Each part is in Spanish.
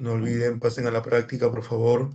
No olviden, pasen a la práctica, por favor.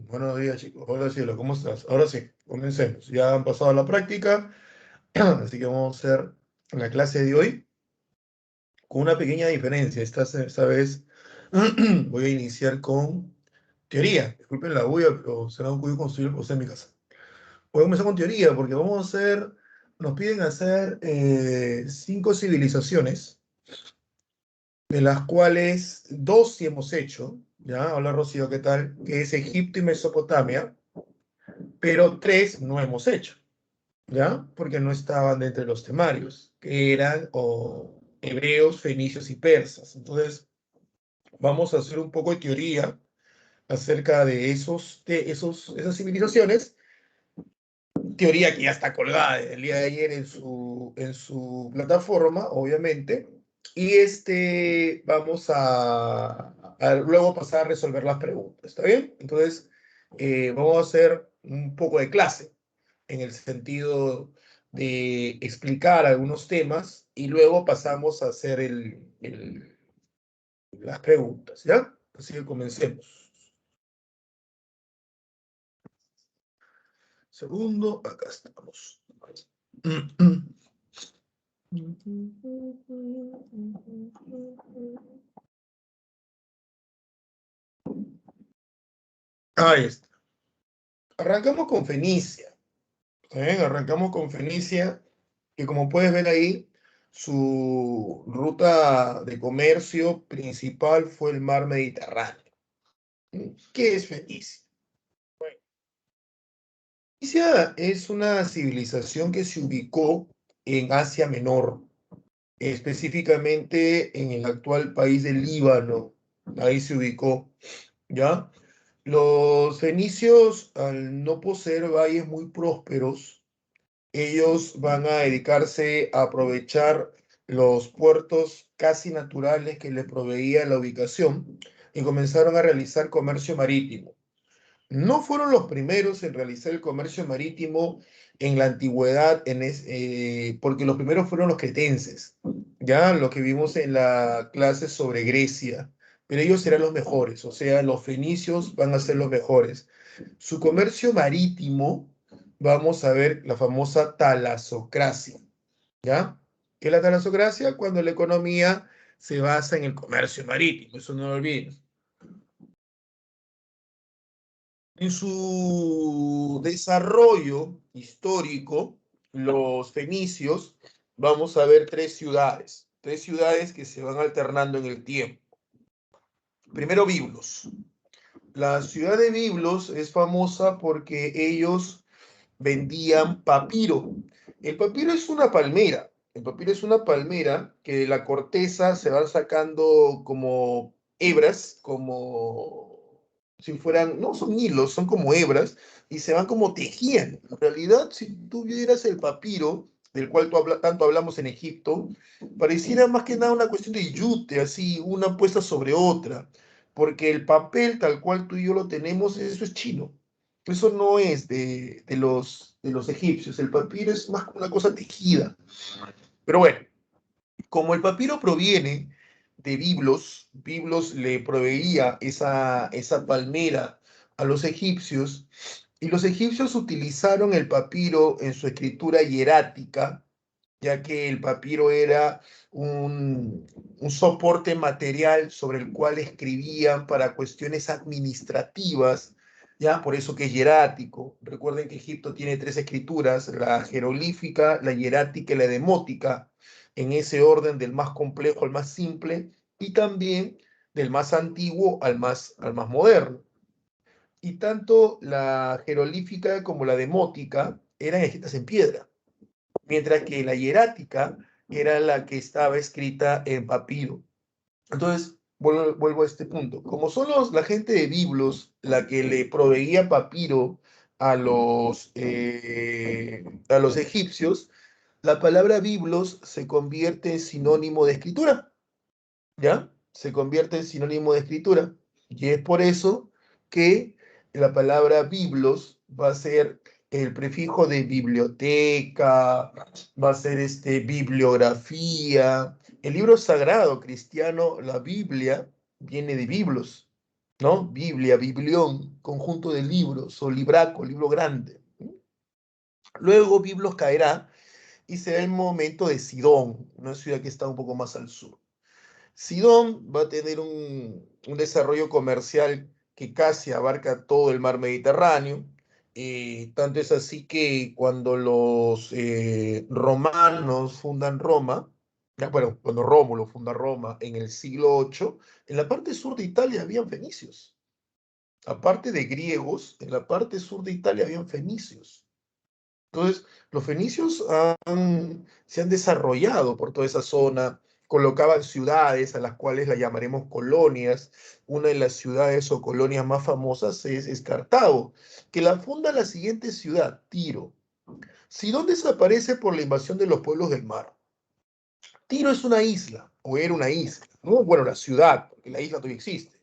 Buenos días, chicos. Hola, cielo, ¿cómo estás? Ahora sí, comencemos. Ya han pasado la práctica, así que vamos a hacer la clase de hoy con una pequeña diferencia. Esta vez voy a iniciar con teoría. Disculpen la bulla, pero se me ha ocurrido construir el proceso en mi casa. Voy a comenzar con teoría porque vamos a hacer, nos piden hacer 5 civilizaciones, de las cuales 2 sí hemos hecho. ¿Ya? Hola, Rocío, ¿qué tal? Que es Egipto y Mesopotamia, pero 3 no hemos hecho. ¿Ya? Porque no estaban dentro de los temarios, que eran hebreos, fenicios y persas. Entonces, vamos a hacer un poco de teoría acerca de esas civilizaciones, teoría que ya está colgada el día de ayer en su plataforma, obviamente, y vamos a luego pasar a resolver las preguntas, ¿está bien? Entonces, vamos a hacer un poco de clase en el sentido de explicar algunos temas y luego pasamos a hacer las preguntas, ¿ya? Así que comencemos. Segundo, acá estamos. Ahí está. Arrancamos con Fenicia. ¿Está bien? Arrancamos con Fenicia, que como puedes ver ahí, su ruta de comercio principal fue el mar Mediterráneo. ¿Qué es Fenicia? Fenicia es una civilización que se ubicó en Asia Menor, específicamente en el actual país del Líbano. Ahí se ubicó, ¿ya? Los fenicios, al no poseer valles muy prósperos, ellos van a dedicarse a aprovechar los puertos casi naturales que les proveía la ubicación y comenzaron a realizar comercio marítimo. No fueron los primeros en realizar el comercio marítimo en la antigüedad, porque los primeros fueron los cretenses, ya lo que vimos en la clase sobre Grecia, pero ellos serán los mejores, o sea, los fenicios van a ser los mejores. Su comercio marítimo, vamos a ver la famosa talasocracia, ¿ya? ¿Qué es la talasocracia? Cuando la economía se basa en el comercio marítimo, eso no lo olviden. En su desarrollo histórico, los fenicios, vamos a ver tres ciudades que se van alternando en el tiempo. Primero, Biblos. La ciudad de Biblos es famosa porque ellos vendían papiro. El papiro es una palmera. El papiro es una palmera que de la corteza se van sacando como hebras, como si fueran, no son hilos, son como hebras, y se van como tejían. En realidad, si tú vieras el papiro, del cual tanto hablamos en Egipto, pareciera más que nada una cuestión de yute, así, una puesta sobre otra, porque el papel tal cual tú y yo lo tenemos, eso es chino. Eso no es de los egipcios. El papiro es más una cosa tejida. Pero bueno, como el papiro proviene de Biblos, Biblos le proveía esa palmera a los egipcios, y los egipcios utilizaron el papiro en su escritura hierática, ya que el papiro era un soporte material sobre el cual escribían para cuestiones administrativas, ya por eso que es hierático. Recuerden que Egipto tiene 3 escrituras: la jerolífica, la hierática y la demótica, en ese orden del más complejo al más simple, y también del más antiguo al más moderno. Y tanto la jerolífica como la demótica eran escritas en piedra, mientras que la hierática era la que estaba escrita en papiro. Entonces, vuelvo a este punto. Como son la gente de Biblos la que le proveía papiro a los egipcios, la palabra Biblos se convierte en sinónimo de escritura, ¿ya? Se convierte en sinónimo de escritura. Y es por eso que la palabra biblos va a ser el prefijo de biblioteca, va a ser bibliografía. El libro sagrado cristiano, la Biblia, viene de biblos. ¿no? Biblia, biblión, conjunto de libros, o libraco, libro grande. Luego Biblos caerá y será el momento de Sidón, una ciudad que está un poco más al sur. Sidón va a tener un desarrollo comercial que casi abarca todo el mar Mediterráneo. Tanto es así que cuando los romanos fundan Roma, bueno, cuando Rómulo funda Roma en el siglo VIII, en la parte sur de Italia habían fenicios. Aparte de griegos, en la parte sur de Italia habían fenicios. Entonces, los fenicios se han desarrollado por toda esa zona, colocaban ciudades a las cuales la llamaremos colonias. Una de las ciudades o colonias más famosas es Cartago, que la funda la siguiente ciudad, Tiro. Sidón desaparece por la invasión de los pueblos del mar. Tiro es una isla, o era una isla, ¿no? Bueno, la ciudad, porque la isla todavía existe.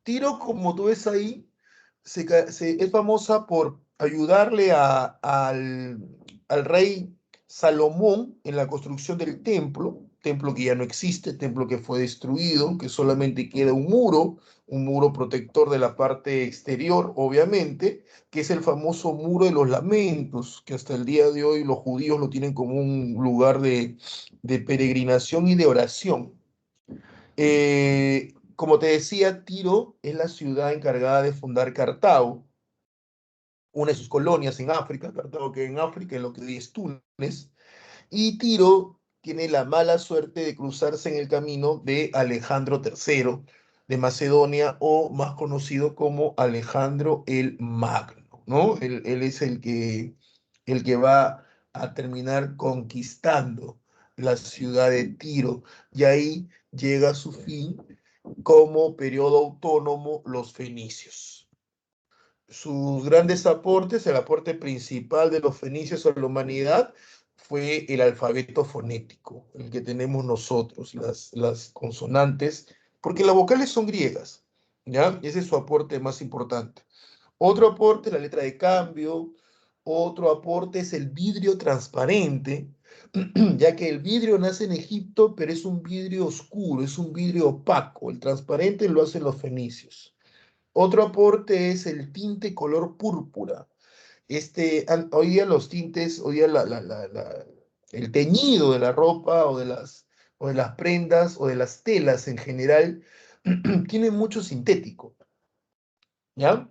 Tiro, como tú ves ahí, es famosa por ayudarle al rey Salomón en la construcción del templo que ya no existe, templo que fue destruido, que solamente queda un muro protector de la parte exterior, obviamente, que es el famoso muro de los lamentos, que hasta el día de hoy los judíos lo tienen como un lugar de peregrinación y de oración. Como te decía, Tiro es la ciudad encargada de fundar Cartago, una de sus colonias en África, Cartago que en África, en lo que hoy es Túnez, y Tiro tiene la mala suerte de cruzarse en el camino de Alejandro III de Macedonia, o más conocido como Alejandro el Magno, ¿no? Él es el que va a terminar conquistando la ciudad de Tiro, y ahí llega a su fin como periodo autónomo los fenicios. Sus grandes aportes, el aporte principal de los fenicios a la humanidad fue el alfabeto fonético, el que tenemos nosotros, las consonantes, porque las vocales son griegas, ¿ya? Ese es su aporte más importante. Otro aporte, la letra de cambio. Otro aporte es el vidrio transparente, ya que el vidrio nace en Egipto, pero es un vidrio oscuro, es un vidrio opaco. El transparente lo hacen los fenicios. Otro aporte es el tinte color púrpura. Hoy día los tintes, hoy día el teñido de la ropa o de las prendas o de las telas en general tiene mucho sintético, ¿ya?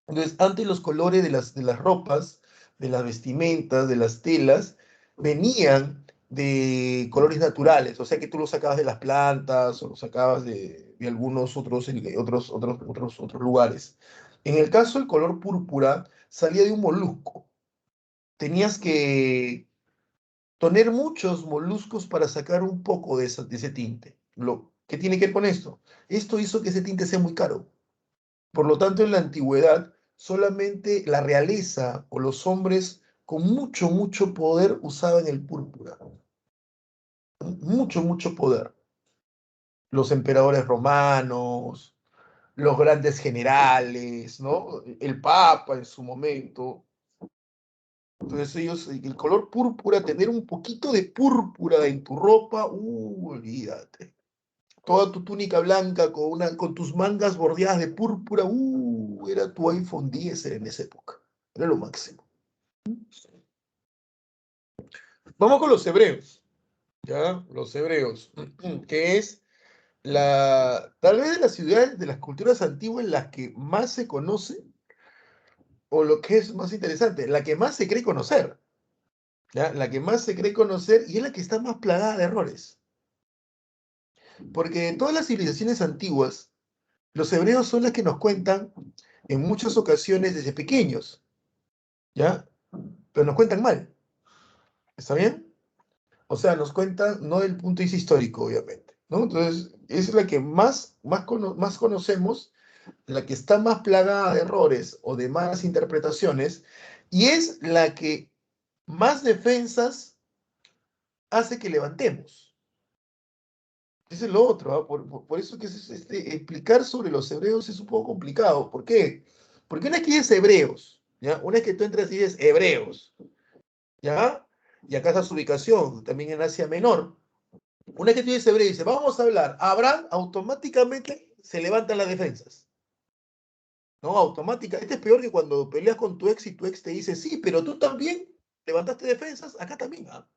Entonces, antes los colores de las ropas, de las vestimentas, de las telas, venían de colores naturales, o sea que tú los sacabas de las plantas o los sacabas de algunos otros lugares. En el caso del color púrpura, salía de un molusco. Tenías que tener muchos moluscos para sacar un poco de ese tinte. ¿Qué tiene que ver con esto? Esto hizo que ese tinte sea muy caro. Por lo tanto, en la antigüedad, solamente la realeza o los hombres con mucho poder usaban el púrpura. Mucho poder. Los emperadores romanos, los grandes generales, ¿no? El Papa en su momento. Entonces ellos, el color púrpura, tener un poquito de púrpura en tu ropa, olvídate. Toda tu túnica blanca con tus mangas bordeadas de púrpura, era tu iPhone 10 en esa época. Era lo máximo. Vamos con los hebreos, ¿ya? Los hebreos, que es tal vez de las ciudades, de las culturas antiguas, las que más se conoce, o lo que es más interesante, la que más se cree conocer, ¿ya? La que más se cree conocer y es la que está más plagada de errores. Porque en todas las civilizaciones antiguas, los hebreos son las que nos cuentan en muchas ocasiones desde pequeños, ¿ya? Pero nos cuentan mal, ¿está bien? O sea, nos cuentan no del punto de vista histórico, obviamente, ¿no? Entonces, es la que más conocemos, la que está más plagada de errores o de malas interpretaciones, y es la que más defensas hace que levantemos. Ese es lo otro, ¿ah? Por eso que explicar sobre los hebreos es un poco complicado. ¿Por qué? Porque una vez que dices hebreos, ¿ya? Una vez que tú entras y dices hebreos, ¿ya? Y acá está su ubicación, también en Asia Menor. Una vez que tú dices hebreo y dices, vamos a hablar, Abraham, automáticamente se levantan las defensas. No, automática. Este es peor que cuando peleas con tu ex y tu ex te dice, sí, pero tú también levantaste defensas, acá también, ¿ah?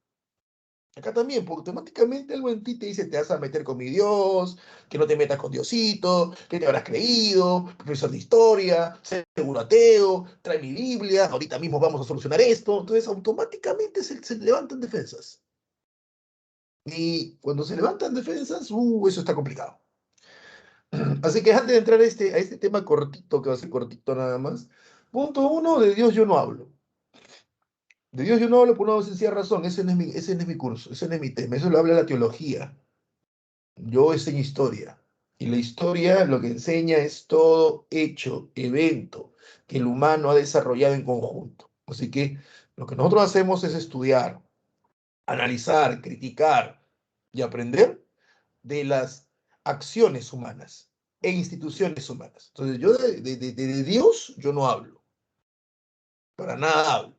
Acá también, porque automáticamente algo en ti te dice, te vas a meter con mi Dios, que no te metas con Diosito, que te habrás creído, profesor de historia, seguro ateo, trae mi Biblia, ahorita mismo vamos a solucionar esto. Entonces, automáticamente se levantan defensas. Y cuando se levantan defensas, eso está complicado. Así que antes de entrar a este tema cortito, que va a ser cortito nada más, punto uno, de Dios yo no hablo. De Dios yo no hablo por una sencilla razón, ese no es mi curso, ese no es mi tema, eso lo habla la teología. Yo enseño historia. Y la historia lo que enseña es todo hecho, evento que el humano ha desarrollado en conjunto. Así que lo que nosotros hacemos es estudiar, analizar, criticar y aprender de las acciones humanas e instituciones humanas. Entonces yo de Dios yo no hablo, para nada hablo.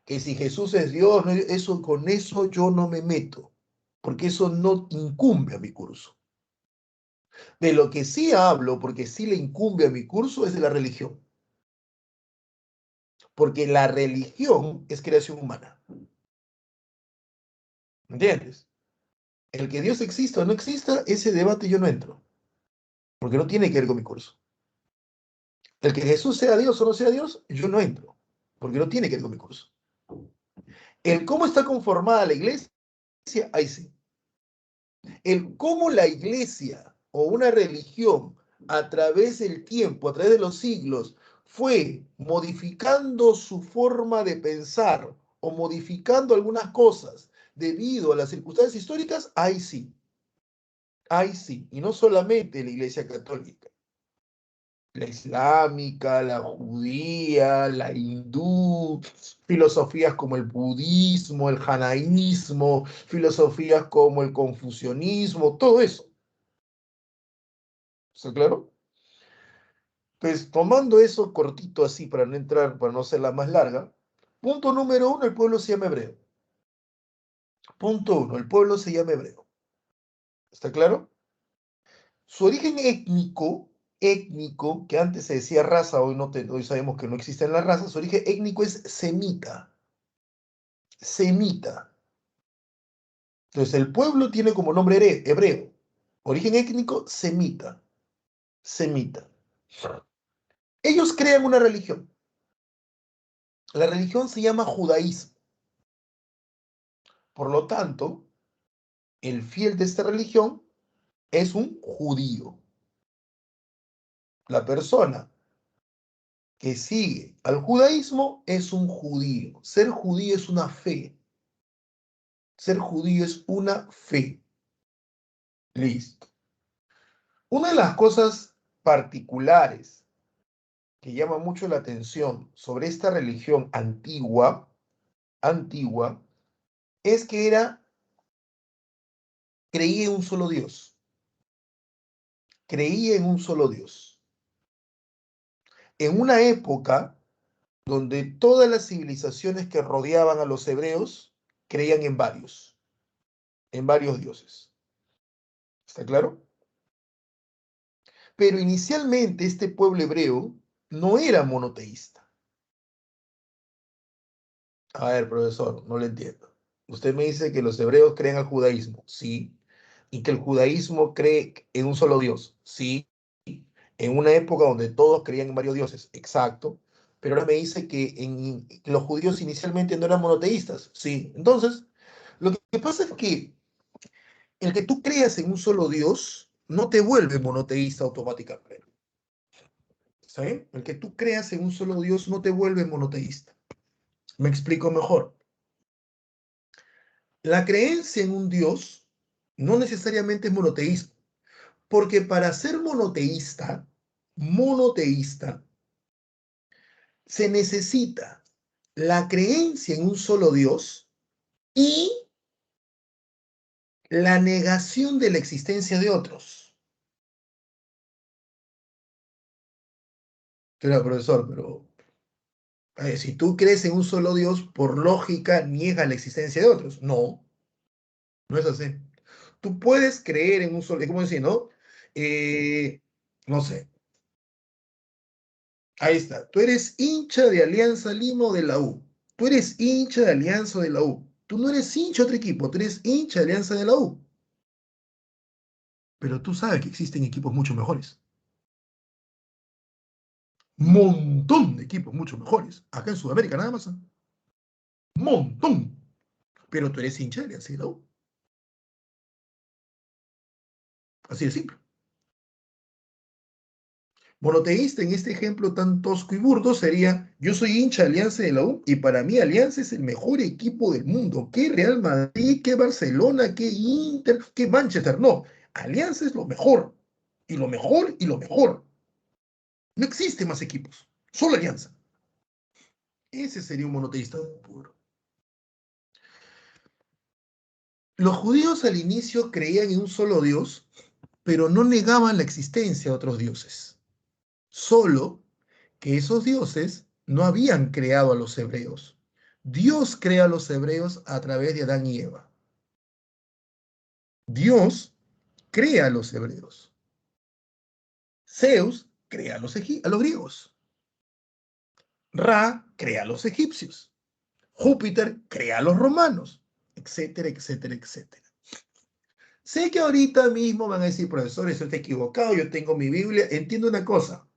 Que si Jesús es Dios, no, eso, con eso yo no me meto, porque eso no incumbe a mi curso. De lo que sí hablo, porque sí le incumbe a mi curso, es de la religión. Porque la religión es creación humana. ¿Entiendes? El que Dios exista o no exista, ese debate yo no entro, porque no tiene que ver con mi curso. El que Jesús sea Dios o no sea Dios, yo no entro, porque no tiene que ver con mi curso. El cómo está conformada la iglesia, ahí sí. El cómo la iglesia o una religión a través del tiempo, a través de los siglos, fue modificando su forma de pensar o modificando algunas cosas debido a las circunstancias históricas, ahí sí, ahí sí. Y no solamente la iglesia católica, la islámica, la judía, la hindú, filosofías como el budismo, el janaísmo, filosofías como el confucianismo, todo eso. ¿Está claro? Pues tomando eso cortito así para no entrar, para no ser la más larga, punto número uno, el pueblo se llama hebreo. Punto uno, el pueblo se llama hebreo. ¿Está claro? Su origen étnico, que antes se decía raza, hoy, no hoy sabemos que no existen las razas, su origen étnico es semita. Semita. Entonces el pueblo tiene como nombre hebreo. Origen étnico, semita. Semita. Ellos crean una religión. La religión se llama judaísmo. Por lo tanto, el fiel de esta religión es un judío. La persona que sigue al judaísmo es un judío. Ser judío es una fe. Ser judío es una fe. Listo. Una de las cosas particulares que llama mucho la atención sobre esta religión antigua, es que creía en un solo Dios. Creía en un solo Dios. En una época donde todas las civilizaciones que rodeaban a los hebreos creían en varios dioses. ¿Está claro? Pero inicialmente este pueblo hebreo no era monoteísta. A ver, profesor, no le entiendo. Usted me dice que los hebreos creen al judaísmo, sí, y que el judaísmo cree en un solo Dios, sí, en una época donde todos creían en varios dioses, exacto, pero ahora me dice que los judíos inicialmente no eran monoteístas, sí. Entonces, lo que pasa es que el que tú creas en un solo Dios no te vuelve monoteísta automáticamente. ¿Está bien? El que tú creas en un solo Dios no te vuelve monoteísta. Me explico mejor. La creencia en un Dios no necesariamente es monoteísmo, porque para ser monoteísta, se necesita la creencia en un solo Dios y la negación de la existencia de otros. Pero, profesor, pero si tú crees en un solo Dios, por lógica niegas la existencia de otros. No, no es así. Tú puedes creer en un solo, ¿cómo decir, no? No sé. Ahí está. Tú eres hincha de Alianza Lima o de la U. Tú eres hincha de Alianza o de la U. Tú no eres hincha de otro equipo, tú eres hincha de Alianza de la U. Pero tú sabes que existen equipos mucho mejores. Montón de equipos mucho mejores. Acá en Sudamérica nada más. ¿Eh? Montón. Pero tú eres hincha de Alianza de la U. Así de simple. Monoteísta en este ejemplo tan tosco y burdo sería, yo soy hincha de Alianza de la U y para mí Alianza es el mejor equipo del mundo. ¿Qué Real Madrid, qué Barcelona, qué Inter, qué Manchester? No, Alianza es lo mejor. Y lo mejor y lo mejor. No existe más equipos. Solo Alianza. Ese sería un monoteísta puro. Los judíos al inicio creían en un solo Dios, pero no negaban la existencia de otros dioses. Solo que esos dioses no habían creado a los hebreos. Dios crea a los hebreos a través de Adán y Eva. Dios crea a los hebreos. Zeus crea a los griegos. Ra crea a los egipcios. Júpiter crea a los romanos, etcétera, etcétera, etcétera. Sé que ahorita mismo van a decir, profesor, eso está equivocado, yo tengo mi Biblia. Entiendo una cosa,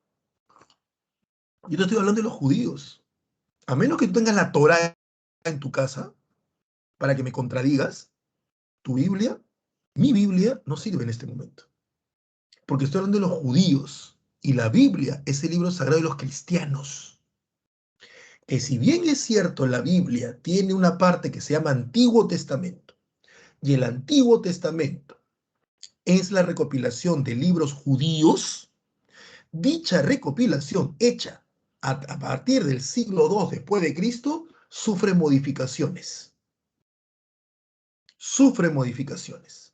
yo te estoy hablando de los judíos. A menos que tú tengas la Torá en tu casa para que me contradigas, tu Biblia, mi Biblia no sirve en este momento. Porque estoy hablando de los judíos. Y la Biblia es el libro sagrado de los cristianos. Que si bien es cierto, la Biblia tiene una parte que se llama Antiguo Testamento. Y el Antiguo Testamento es la recopilación de libros judíos. Dicha recopilación hecha a partir del siglo II después de Cristo sufre modificaciones. Sufre modificaciones.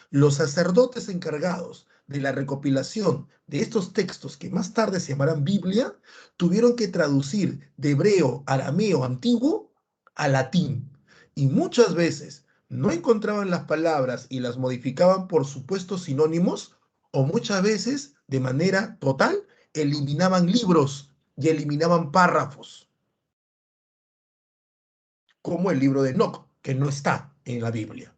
Los sacerdotes encargados de la recopilación de estos textos que más tarde se llamarán Biblia, tuvieron que traducir de hebreo, arameo antiguo a latín. Y muchas veces no encontraban las palabras y las modificaban por supuestos sinónimos, o muchas veces, de manera total, eliminaban libros y eliminaban párrafos, como el libro de Enoc, que no está en la Biblia.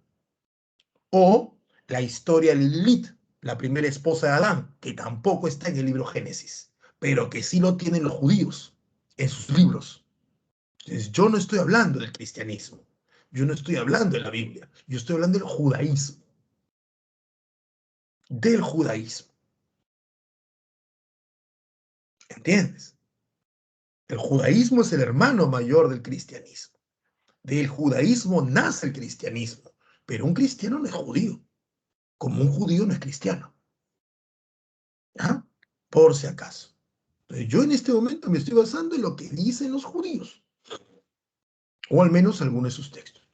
O la historia de Lilith, la primera esposa de Adán, que tampoco está en el libro Génesis, pero que sí lo tienen los judíos en sus libros. Entonces, yo no estoy hablando del cristianismo, yo no estoy hablando de la Biblia, yo estoy hablando del judaísmo. Del judaísmo. ¿Entiendes? El judaísmo es el hermano mayor del cristianismo. Del judaísmo nace el cristianismo, pero un cristiano no es judío, como un judío no es cristiano. ¿Ah? Por si acaso. Entonces, yo en este momento me estoy basando en lo que dicen los judíos, o al menos algunos de sus textos.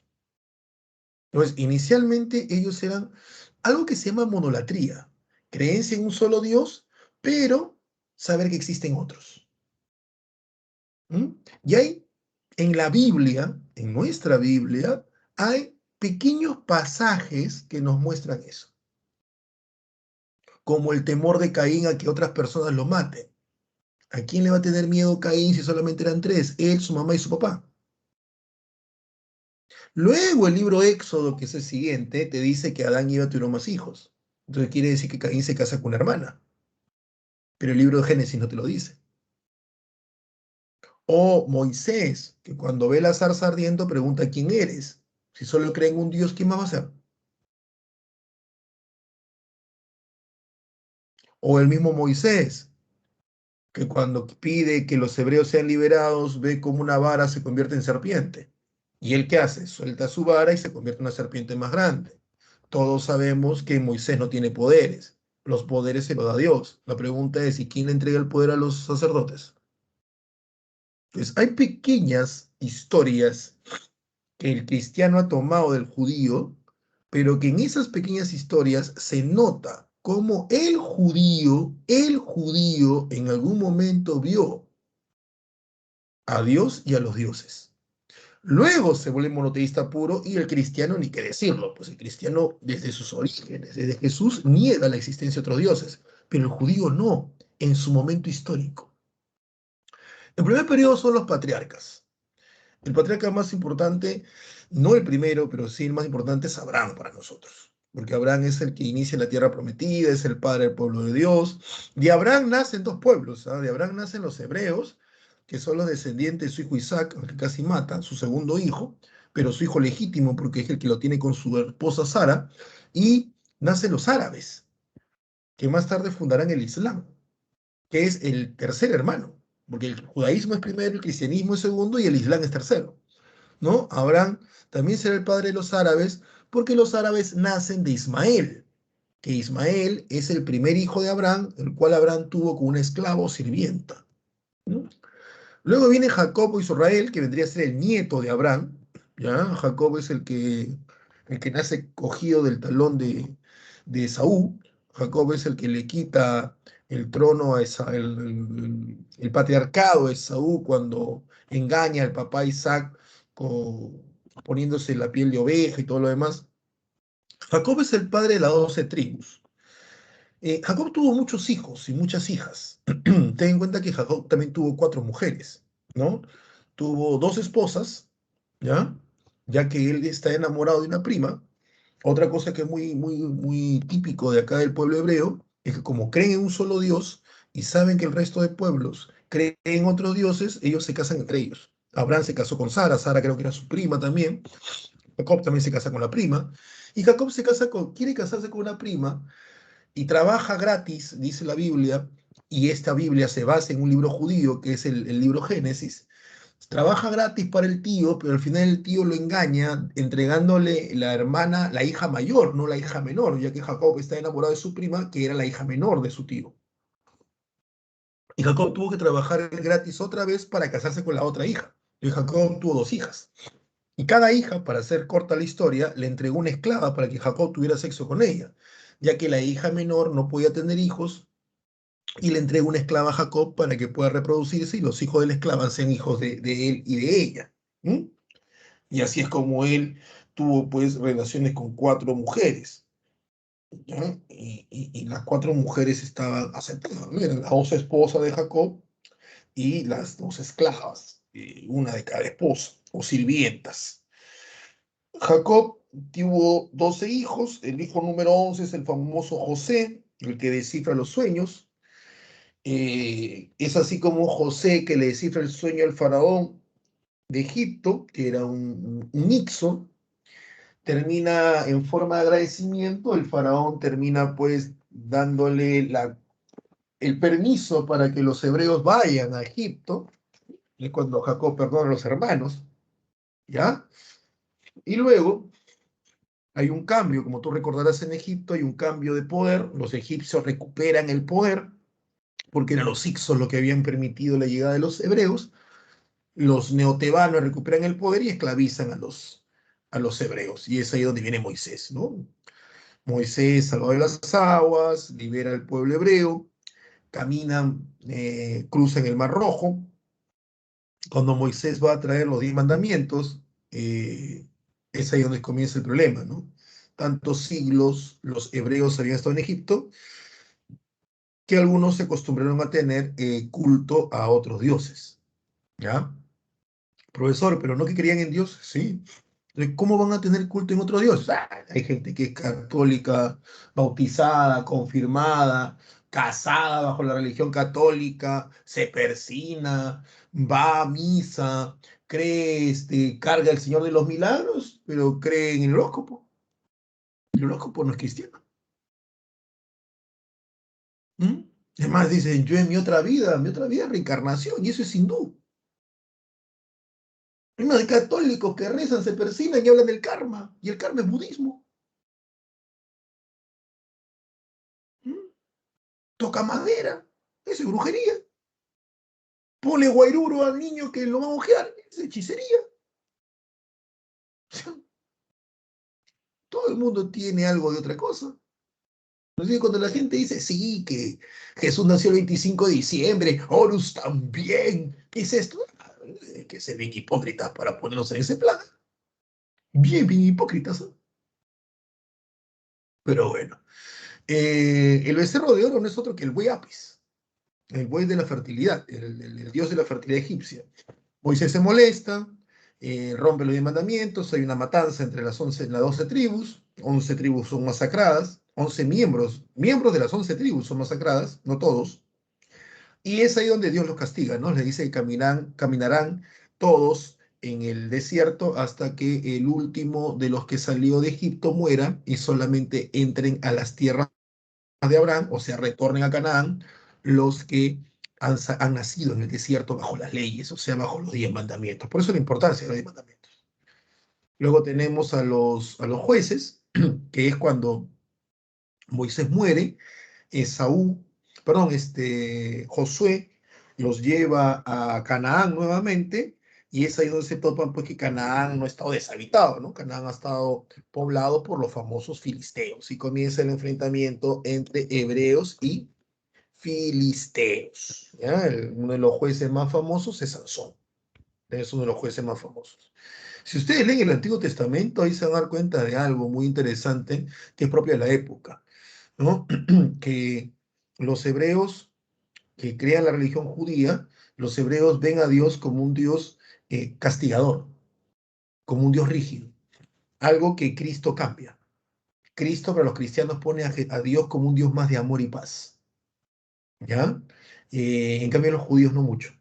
Entonces, inicialmente ellos eran algo que se llama monolatría, creencia en un solo Dios, pero saber que existen otros. ¿Mm? Y hay en la Biblia, en nuestra Biblia, hay pequeños pasajes que nos muestran eso, como el temor de Caín a que otras personas lo maten. ¿A quién le va a tener miedo Caín si solamente eran tres? Él, su mamá y su papá. Luego el libro Éxodo, que es el siguiente, te dice que Adán y Eva tuvieron más hijos. Entonces quiere decir que Caín se casa con una hermana. Pero el libro de Génesis no te lo dice. O Moisés, que cuando ve la zarza ardiendo pregunta quién eres. Si solo creen en un Dios, ¿quién más va a ser? O el mismo Moisés, que cuando pide que los hebreos sean liberados, ve como una vara se convierte en serpiente. ¿Y él qué hace? Suelta su vara y se convierte en una serpiente más grande. Todos sabemos que Moisés no tiene poderes. Los poderes se los da Dios. La pregunta es, ¿y quién le entrega el poder a los sacerdotes? Entonces, hay pequeñas historias que el cristiano ha tomado del judío, pero que en esas pequeñas historias se nota cómo el judío en algún momento vio a Dios y a los dioses. Luego se vuelve monoteísta puro y el cristiano, ni qué decirlo, pues el cristiano desde sus orígenes, desde Jesús, niega la existencia de otros dioses, pero el judío no, en su momento histórico. El primer periodo son los patriarcas. El patriarca más importante, no el primero, pero sí el más importante es Abraham para nosotros. Porque Abraham es el que inicia la tierra prometida, es el padre del pueblo de Dios. De Abraham nacen dos pueblos, ¿ah? De Abraham nacen los hebreos, que son los descendientes de su hijo Isaac, al que casi mata, su segundo hijo, pero su hijo legítimo, porque es el que lo tiene con su esposa Sara. Y nacen los árabes, que más tarde fundarán el Islam, que es el tercer hermano, porque el judaísmo es primero, el cristianismo es segundo y el Islam es tercero, ¿no? Abraham también será el padre de los árabes, porque los árabes nacen de Ismael, que Ismael es el primer hijo de Abraham, el cual Abraham tuvo con una esclava o sirvienta, ¿no? Luego viene Jacob o Israel, que vendría a ser el nieto de Abraham, ¿ya? Jacob es el que nace cogido del talón de Esaú. Jacob es el que le quita el trono a el patriarcado a Esaú cuando engaña al papá Isaac con- poniéndose la piel de oveja y todo lo demás. Jacob es el padre de las 12 tribus. Jacob tuvo muchos hijos y muchas hijas. Ten en cuenta que Jacob también tuvo 4 mujeres, ¿no? Tuvo 2 esposas, ¿ya? Ya que él está enamorado de una prima. Otra cosa que es muy, muy, muy típico de acá del pueblo hebreo es que como creen en un solo Dios y saben que el resto de pueblos creen en otros dioses, ellos se casan entre ellos. Abraham se casó con Sara, Sara creo que era su prima también. Jacob también se casa con la prima. Y Jacob quiere casarse con una prima y trabaja gratis, dice la Biblia, y esta Biblia se basa en un libro judío, que es el libro Génesis. Trabaja gratis para el tío, pero al final el tío lo engaña entregándole la hermana, la hija mayor, no la hija menor, ya que Jacob está enamorado de su prima, que era la hija menor de su tío. Y Jacob tuvo que trabajar gratis otra vez para casarse con la otra hija. Y Jacob tuvo 2 hijas. Y cada hija, para hacer corta la historia, le entregó una esclava para que Jacob tuviera sexo con ella, ya que la hija menor no podía tener hijos y le entrega una esclava a Jacob para que pueda reproducirse y los hijos de la esclava sean hijos de él y de ella. ¿M? Y así es como él tuvo pues relaciones con 4 mujeres. ¿Ya? Y las 4 mujeres estaban aceptadas, ¿no? Eran las 2 esposas de Jacob y las 2 esclavas, una de cada esposa, o sirvientas. Jacob tuvo 12 hijos, el hijo número 11 es el famoso José, el que descifra los sueños. Es así como José que le descifra el sueño al faraón de Egipto, que era un Ixo, termina en forma de agradecimiento, el faraón termina pues dándole el permiso para que los hebreos vayan a Egipto, es cuando Jacob perdona a los hermanos, ¿ya? Y luego hay un cambio, como tú recordarás en Egipto, hay un cambio de poder, los egipcios recuperan el poder, porque eran los Ixos los que habían permitido la llegada de los hebreos, los neotebanos recuperan el poder y esclavizan a los hebreos. Y es ahí donde viene Moisés, ¿no? Moisés salva de las aguas, libera al pueblo hebreo, caminan, cruzan el Mar Rojo. Cuando Moisés va a traer los 10 mandamientos, eh, es ahí donde comienza el problema, ¿no? Tantos siglos los hebreos habían estado en Egipto que algunos se acostumbraron a tener culto a otros dioses, ¿ya? Profesor, pero no que creían en Dios, sí. ¿Cómo van a tener culto en otros dioses? Hay gente que es católica, bautizada, confirmada, casada bajo la religión católica, se persina, va a misa, cree, carga el Señor de los Milagros, pero cree en el horóscopo. El horóscopo no es cristiano. ¿Mm? Además dicen, yo en mi otra vida es reencarnación, y eso es hindú. Hay más de católicos que rezan, se persignan y hablan del karma, y el karma es budismo. ¿Mm? Toca madera, eso es brujería. Pone guairuro al niño que lo va a ojear, es hechicería. Todo el mundo tiene algo de otra cosa. Entonces, cuando la gente dice, sí, que Jesús nació el 25 de diciembre, Horus también, ¿qué es esto? Hay que ser bien hipócritas para ponernos en ese plan. Bien, bien hipócritas, ¿eh? Pero bueno, el becerro de oro no es otro que el buey Apis. el buey de la fertilidad, el dios de la fertilidad egipcia. Moisés se molesta, rompe los 10 mandamientos, hay una matanza entre las 12 tribus, 11 tribus son masacradas, 11 miembros de las 11 tribus son masacradas, no todos, y es ahí donde Dios los castiga, ¿no? Les dice que caminarán todos en el desierto hasta que el último de los que salió de Egipto muera y solamente entren a las tierras de Abraham, o sea, retornen a Canaán, los que han nacido en el desierto bajo las leyes, o sea, bajo los 10 mandamientos. Por eso la importancia de los 10 mandamientos. Luego tenemos a los jueces, que es cuando Moisés muere, Josué los lleva a Canaán nuevamente, y es ahí donde se topan pues que Canaán no ha estado deshabitado, ¿no? Canaán ha estado poblado por los famosos filisteos, y comienza el enfrentamiento entre hebreos y filisteos, ¿ya? Uno de los jueces más famosos es Sansón, es uno de los jueces más famosos. Si ustedes leen el Antiguo Testamento, ahí se van a dar cuenta de algo muy interesante que es propio de la época, ¿no? Que los hebreos que crean la religión judía, los hebreos ven a Dios como un Dios castigador, como un Dios rígido, algo que Cristo cambia. Cristo para los cristianos pone a Dios como un Dios más de amor y paz, ¿ya? En cambio los judíos no mucho.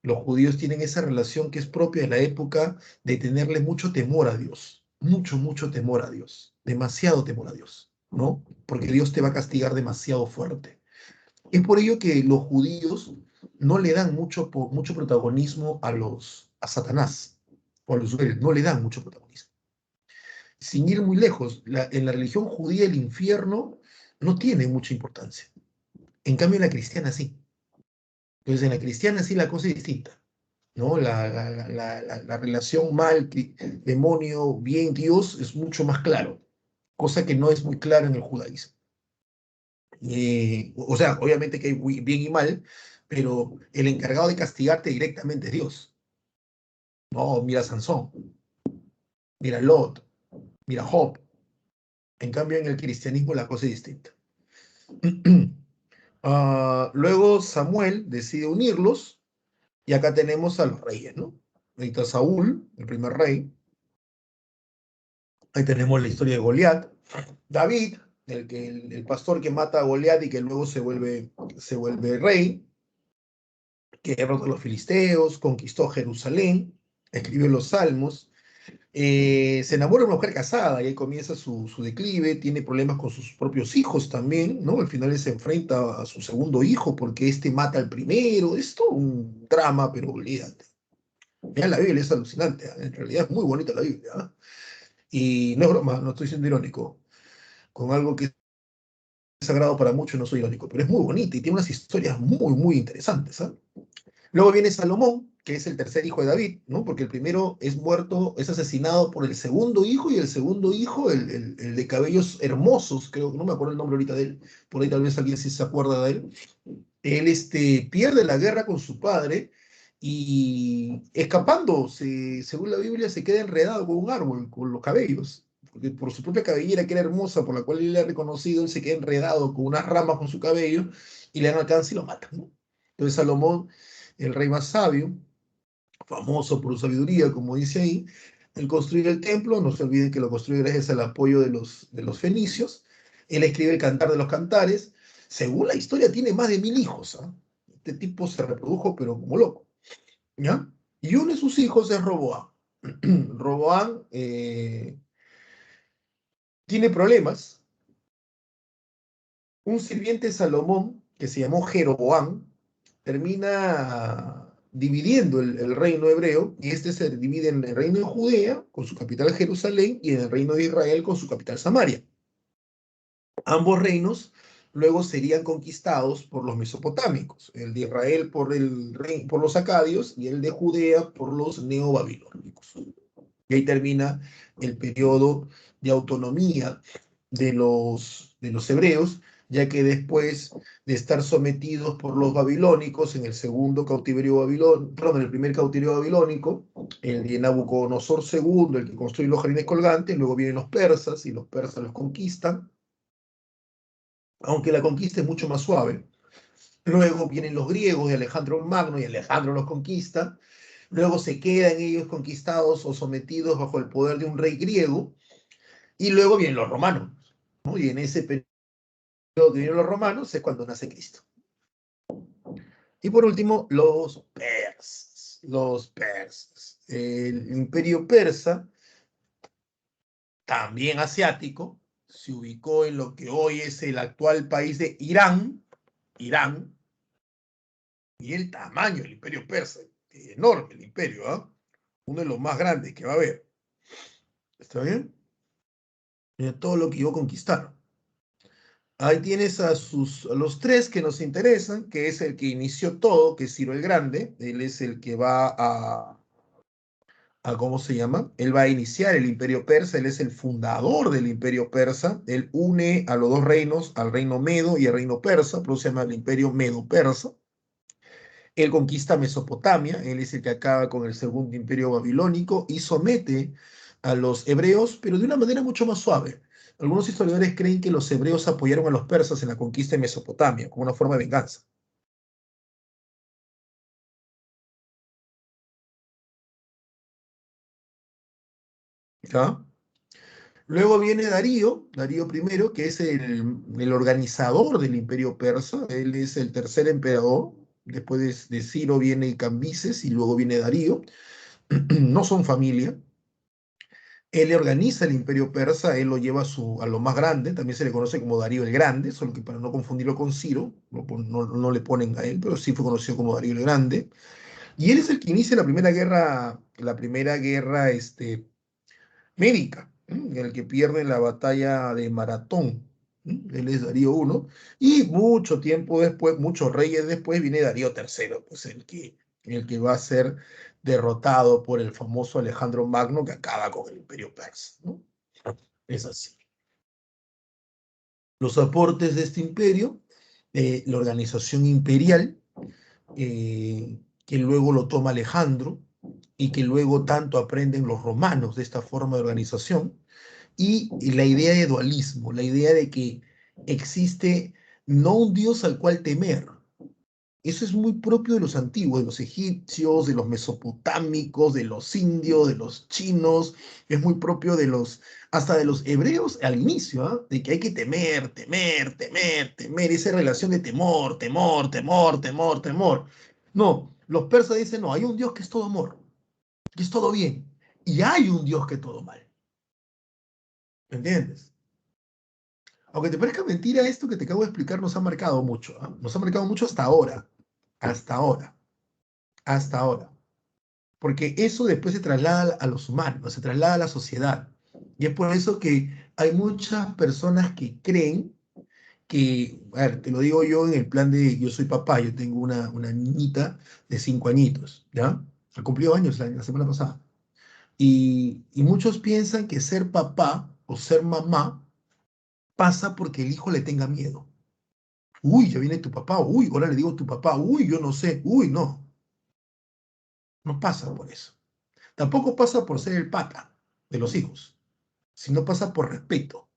Los judíos tienen esa relación que es propia de la época de tenerle mucho temor a Dios, mucho, mucho temor a Dios, demasiado temor a Dios, ¿no? Porque Dios te va a castigar demasiado fuerte. Es por ello que los judíos no le dan mucho protagonismo a Satanás o a Lucifer, no le dan mucho protagonismo. Sin ir muy lejos, en la religión judía el infierno no tiene mucha importancia. En cambio, en la cristiana sí. Entonces, en la cristiana sí la cosa es distinta, ¿no? La relación mal, demonio, bien, Dios es mucho más claro, cosa que no es muy clara en el judaísmo. O sea, obviamente que hay bien y mal, pero el encargado de castigarte directamente es Dios. No, mira Sansón, mira Lot, mira Job. En cambio, en el cristianismo la cosa es distinta. Luego Samuel decide unirlos, y acá tenemos a los reyes, ¿no? Ahí está Saúl, el primer rey. Ahí tenemos la historia de Goliat. David, el pastor que mata a Goliat y que luego se vuelve rey, que derrotó a los filisteos, conquistó Jerusalén, escribió los salmos, se enamora de una mujer casada y ahí comienza su declive, tiene problemas con sus propios hijos también, ¿no? Al final él se enfrenta a su segundo hijo porque este mata al primero, es todo un drama, pero olvídate. Mira, la Biblia es alucinante, ¿eh? En realidad es muy bonita la Biblia, ¿eh? Y no es broma, no estoy siendo irónico, con algo que es sagrado para muchos no soy irónico, pero es muy bonita y tiene unas historias muy, muy interesantes, ¿eh? Luego viene Salomón, que es el tercer hijo de David, ¿no? Porque el primero es muerto, es asesinado por el segundo hijo, y el segundo hijo, el de cabellos hermosos, creo que no me acuerdo el nombre ahorita de él, por ahí tal vez alguien sí se acuerda de él. Él pierde la guerra con su padre y escapando, según la Biblia, se queda enredado con un árbol, con los cabellos. Porque por su propia cabellera, que era hermosa, por la cual él le ha reconocido, él se queda enredado con unas ramas con su cabello y le dan alcance y lo matan, ¿no? Entonces Salomón, el rey más sabio, famoso por su sabiduría, como dice ahí, él construye el templo, no se olviden que lo construye gracias al apoyo de los fenicios. Él escribe el Cantar de los Cantares. Según la historia, tiene más de 1000 hijos, ¿ah? Este tipo se reprodujo, pero como loco, ¿ya? Y uno de sus hijos es Roboam. Roboam tiene problemas. Un sirviente de Salomón, que se llamó Jeroboam, termina dividiendo el reino hebreo, y este se divide en el reino de Judea, con su capital Jerusalén, y en el reino de Israel, con su capital Samaria. Ambos reinos luego serían conquistados por los mesopotámicos, el de Israel por los acadios y el de Judea por los neobabilónicos. Y ahí termina el periodo de autonomía de los hebreos, ya que después de estar sometidos por los babilónicos en el segundo cautiverio babilónico, perdón, en el primer cautiverio babilónico, el de Nabucodonosor II, el que construye los jardines colgantes, luego vienen los persas y los persas los conquistan, aunque la conquista es mucho más suave. Luego vienen los griegos de Alejandro Magno y Alejandro los conquista. Luego se quedan ellos conquistados o sometidos bajo el poder de un rey griego. Y luego vienen los romanos, ¿no? Y en ese periodo que vienen los romanos es cuando nace Cristo. Y por último, los persas. Los persas. El imperio persa, también asiático, se ubicó en lo que hoy es el actual país de Irán. Irán. Y el tamaño del imperio persa. Enorme el imperio, ¿ah? Uno de los más grandes que va a haber. ¿Está bien? Mira todo lo que iba a conquistar. Ahí tienes a los tres que nos interesan, que es el que inició todo, que es Ciro el Grande. Él es el que va ¿cómo se llama? Él va a iniciar el imperio persa, él es el fundador del imperio persa. Él une a los dos reinos, al reino medo y al reino persa, por eso se llama el imperio medo-persa. Él conquista Mesopotamia, él es el que acaba con el segundo imperio babilónico y somete a los hebreos, pero de una manera mucho más suave. Algunos historiadores creen que los hebreos apoyaron a los persas en la conquista de Mesopotamia como una forma de venganza. ¿Ya? Luego viene Darío, Darío I, que es el organizador del imperio persa. Él es el tercer emperador. Después de Ciro viene Cambises y luego viene Darío. No son familia. Él organiza el imperio persa, él lo lleva a lo más grande, también se le conoce como Darío el Grande, solo que para no confundirlo con Ciro, no le ponen a él, pero sí fue conocido como Darío el Grande. Y él es el que inicia la primera guerra médica, en el que pierde la batalla de Maratón. Él es Darío I, y mucho tiempo después, muchos reyes después, viene Darío III, pues el que va a ser derrotado por el famoso Alejandro Magno que acaba con el imperio persa, ¿no? Es así. Los aportes de este imperio, la organización imperial, que luego lo toma Alejandro y que luego tanto aprenden los romanos de esta forma de organización, y la idea de dualismo, la idea de que existe no un Dios al cual temer. Eso es muy propio de los antiguos, de los egipcios, de los mesopotámicos, de los indios, de los chinos, es muy propio hasta de los hebreos al inicio, ¿ah? De que hay que temer, temer, temer, temer, esa relación de temor, temor, temor, temor, temor. No, los persas dicen, no, hay un Dios que es todo amor, que es todo bien, y hay un Dios que es todo mal. ¿Entiendes? Aunque te parezca mentira, esto que te acabo de explicar nos ha marcado mucho, ¿ah? Nos ha marcado mucho hasta ahora, hasta ahora, hasta ahora. Porque eso después se traslada a los humanos, se traslada a la sociedad. Y es por eso que hay muchas personas que creen que, a ver, te lo digo yo en el plan de, yo soy papá, yo tengo una niñita de 5 añitos, ¿ya? Ha cumplido años la semana pasada. Y muchos piensan que ser papá o ser mamá pasa porque el hijo le tenga miedo. Uy, ya viene tu papá, uy, ahora le digo tu papá, uy, yo no sé, uy, no, no pasa por eso. Tampoco pasa por ser el pata de los hijos, sino pasa por respeto.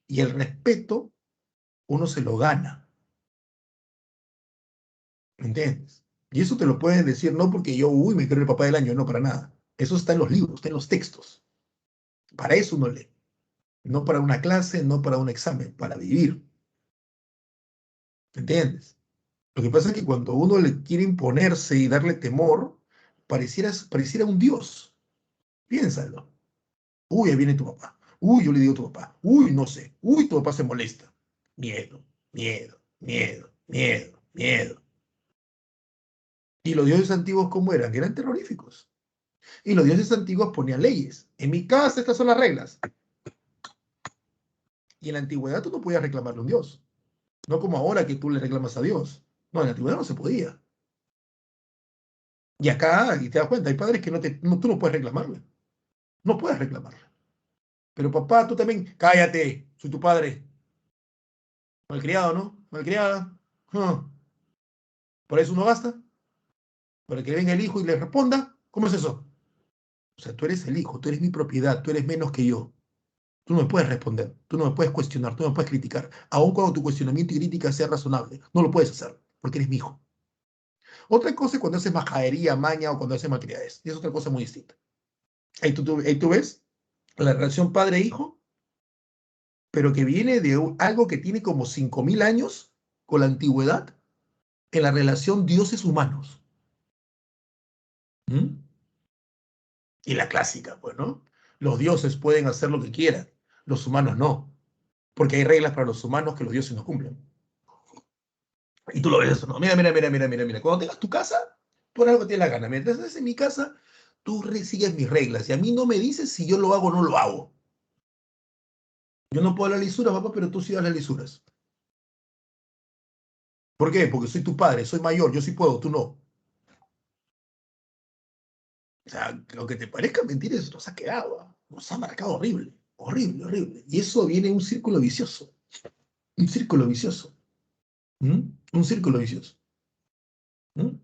Y el respeto uno se lo gana, ¿entiendes? Y eso te lo pueden decir no porque yo, uy, me creo el papá del año, no, para nada. Eso está en los libros, está en los textos. Para eso uno lee. No para una clase, no para un examen, para vivir, ¿entiendes? Lo que pasa es que cuando uno le quiere imponerse y darle temor, pareciera un dios. Piénsalo. Uy, ahí viene tu papá. Uy, yo le digo a tu papá. Uy, no sé. Uy, tu papá se molesta. Miedo, miedo, miedo, miedo, miedo. Y los dioses antiguos, ¿cómo eran? Eran terroríficos. Y los dioses antiguos ponían leyes. En mi casa estas son las reglas. Y en la antigüedad tú no podías reclamarle a un dios. No como ahora que tú le reclamas a Dios. No, en la antigüedad no se podía. Y acá, y te das cuenta, hay padres que tú no puedes reclamarle. No puedes reclamarle. Pero papá, tú también, cállate, soy tu padre. Malcriado, ¿no? Malcriada. Ah, por eso no basta. Para que venga el hijo y le responda. ¿Cómo es eso? O sea, tú eres el hijo, tú eres mi propiedad, tú eres menos que yo. Tú no me puedes responder, tú no me puedes cuestionar, tú no me puedes criticar, aun cuando tu cuestionamiento y crítica sea razonable. No lo puedes hacer, porque eres mi hijo. Otra cosa es cuando haces majadería, maña o cuando haces malcriadez. Y es otra cosa muy distinta. Ahí tú ves la relación padre-hijo, pero que viene de algo que tiene como 5.000 años con la antigüedad en la relación dioses-humanos. ¿Mm? Y la clásica, pues, ¿no? Los dioses pueden hacer lo que quieran, los humanos no, porque hay reglas para los humanos que los dioses no cumplen. Y tú lo ves eso, ¿no? Mira, mira, mira, mira, mira, mira. Cuando tengas tu casa, tú harás lo que tienes la gana. Mientras estés en mi casa, tú sigues mis reglas. Y a mí no me dices si yo lo hago o no lo hago. Yo no puedo dar lisuras, papá, pero tú sí das las lisuras. ¿Por qué? Porque soy tu padre, soy mayor, yo sí puedo, tú no. O sea, lo que te parezca mentira, eso nos ha quedado, ¿ah? Nos ha marcado horrible, horrible, horrible. Y eso viene un círculo vicioso, un círculo vicioso, ¿Mm? Un círculo vicioso. ¿Mm?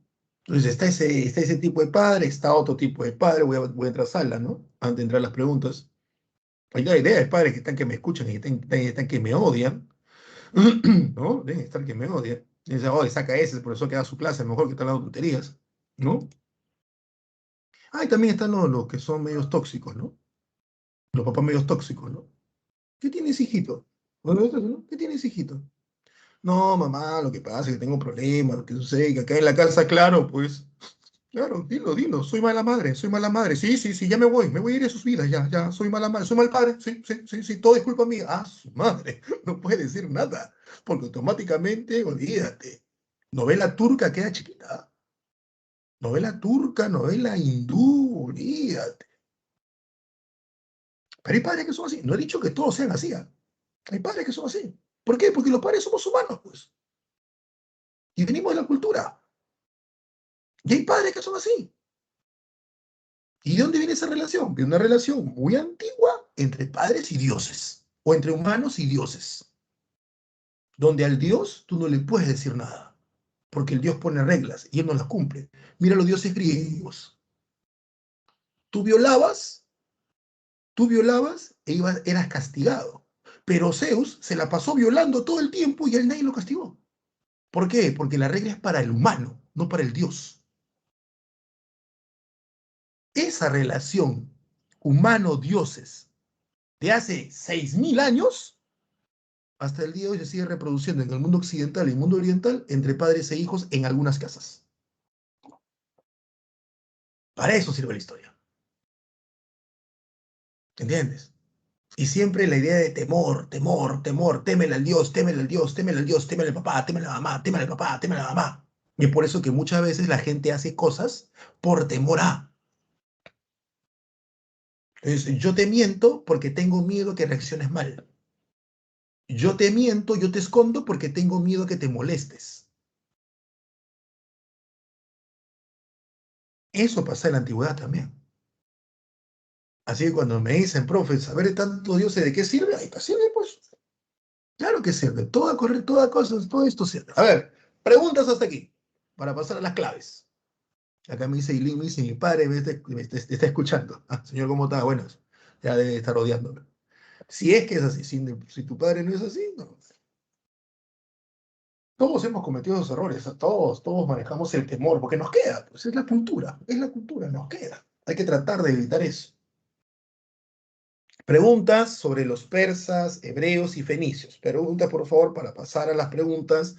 Entonces está ese tipo de padre, está otro tipo de padre, voy a entrar a sala, ¿no? Antes de entrar a las preguntas. Hay la idea de padres que están que me escuchan y están que me odian, ¿no? Deben estar que me odian. Y dicen, oye, saca ese, por eso queda su clase, mejor que está hablando tonterías, ¿no? Ah, y también están los que son medios tóxicos, ¿no? Los papás medios tóxicos, ¿no? ¿Qué tienes, hijito? Bueno, ¿no? ¿Qué tienes, hijito? No, mamá, lo que pasa es que tengo problemas, lo que sucede, que acá en la casa, claro, pues, claro, dilo, dilo, soy mala madre, soy mala madre. Sí, sí, sí, ya me voy a ir de sus vidas, ya, ya, soy mala madre, soy mal padre, sí, sí, sí, sí, todo es culpa mía. Ah, su madre, no puede decir nada, porque automáticamente, olvídate, novela turca queda chiquita, novela turca, novela hindú, olvídate. Pero hay padres que son así, no he dicho que todos sean así, ¿ah? Hay padres que son así. ¿Por qué? Porque los padres somos humanos, pues, y venimos de la cultura. Y hay padres que son así. ¿Y de dónde viene esa relación? De una relación muy antigua entre padres y dioses, o entre humanos y dioses, donde al dios tú no le puedes decir nada, porque el dios pone reglas y él no las cumple. Mira los dioses griegos. Tú violabas, tú violabas eras castigado. Pero Zeus se la pasó violando todo el tiempo y él nadie lo castigó. ¿Por qué? Porque la regla es para el humano, no para el dios. Esa relación humano-dioses de hace 6.000 años hasta el día de hoy se sigue reproduciendo en el mundo occidental y el mundo oriental entre padres e hijos en algunas casas. Para eso sirve la historia. ¿Entiendes? Y siempre la idea de temor, temor, temor, témele al Dios, témele al Dios, témele al Dios, témele al papá, témele a la mamá, témele al papá, témele a la mamá. Y es por eso que muchas veces la gente hace cosas por temor a. Entonces, yo te miento porque tengo miedo que reacciones mal. Yo te miento, yo te escondo porque tengo miedo que te molestes. Eso pasa en la antigüedad también. Así que cuando me dicen, profe, saber tanto Dios, ¿de qué sirve? Ay, pues sirve, pues. Claro que sirve. Toda cosa, todo esto sirve. A ver, preguntas hasta aquí, para pasar a las claves. Acá me dice Eileen, me dice, mi padre me está escuchando. Ah, señor, ¿cómo está? Bueno, ya debe estar odiándome. Si es que es así, si tu padre no es así, no. Todos hemos cometido esos errores, todos manejamos el temor, porque nos queda, pues es la cultura, nos queda. Hay que tratar de evitar eso. Preguntas sobre los persas, hebreos y fenicios. Preguntas, por favor, para pasar a las preguntas,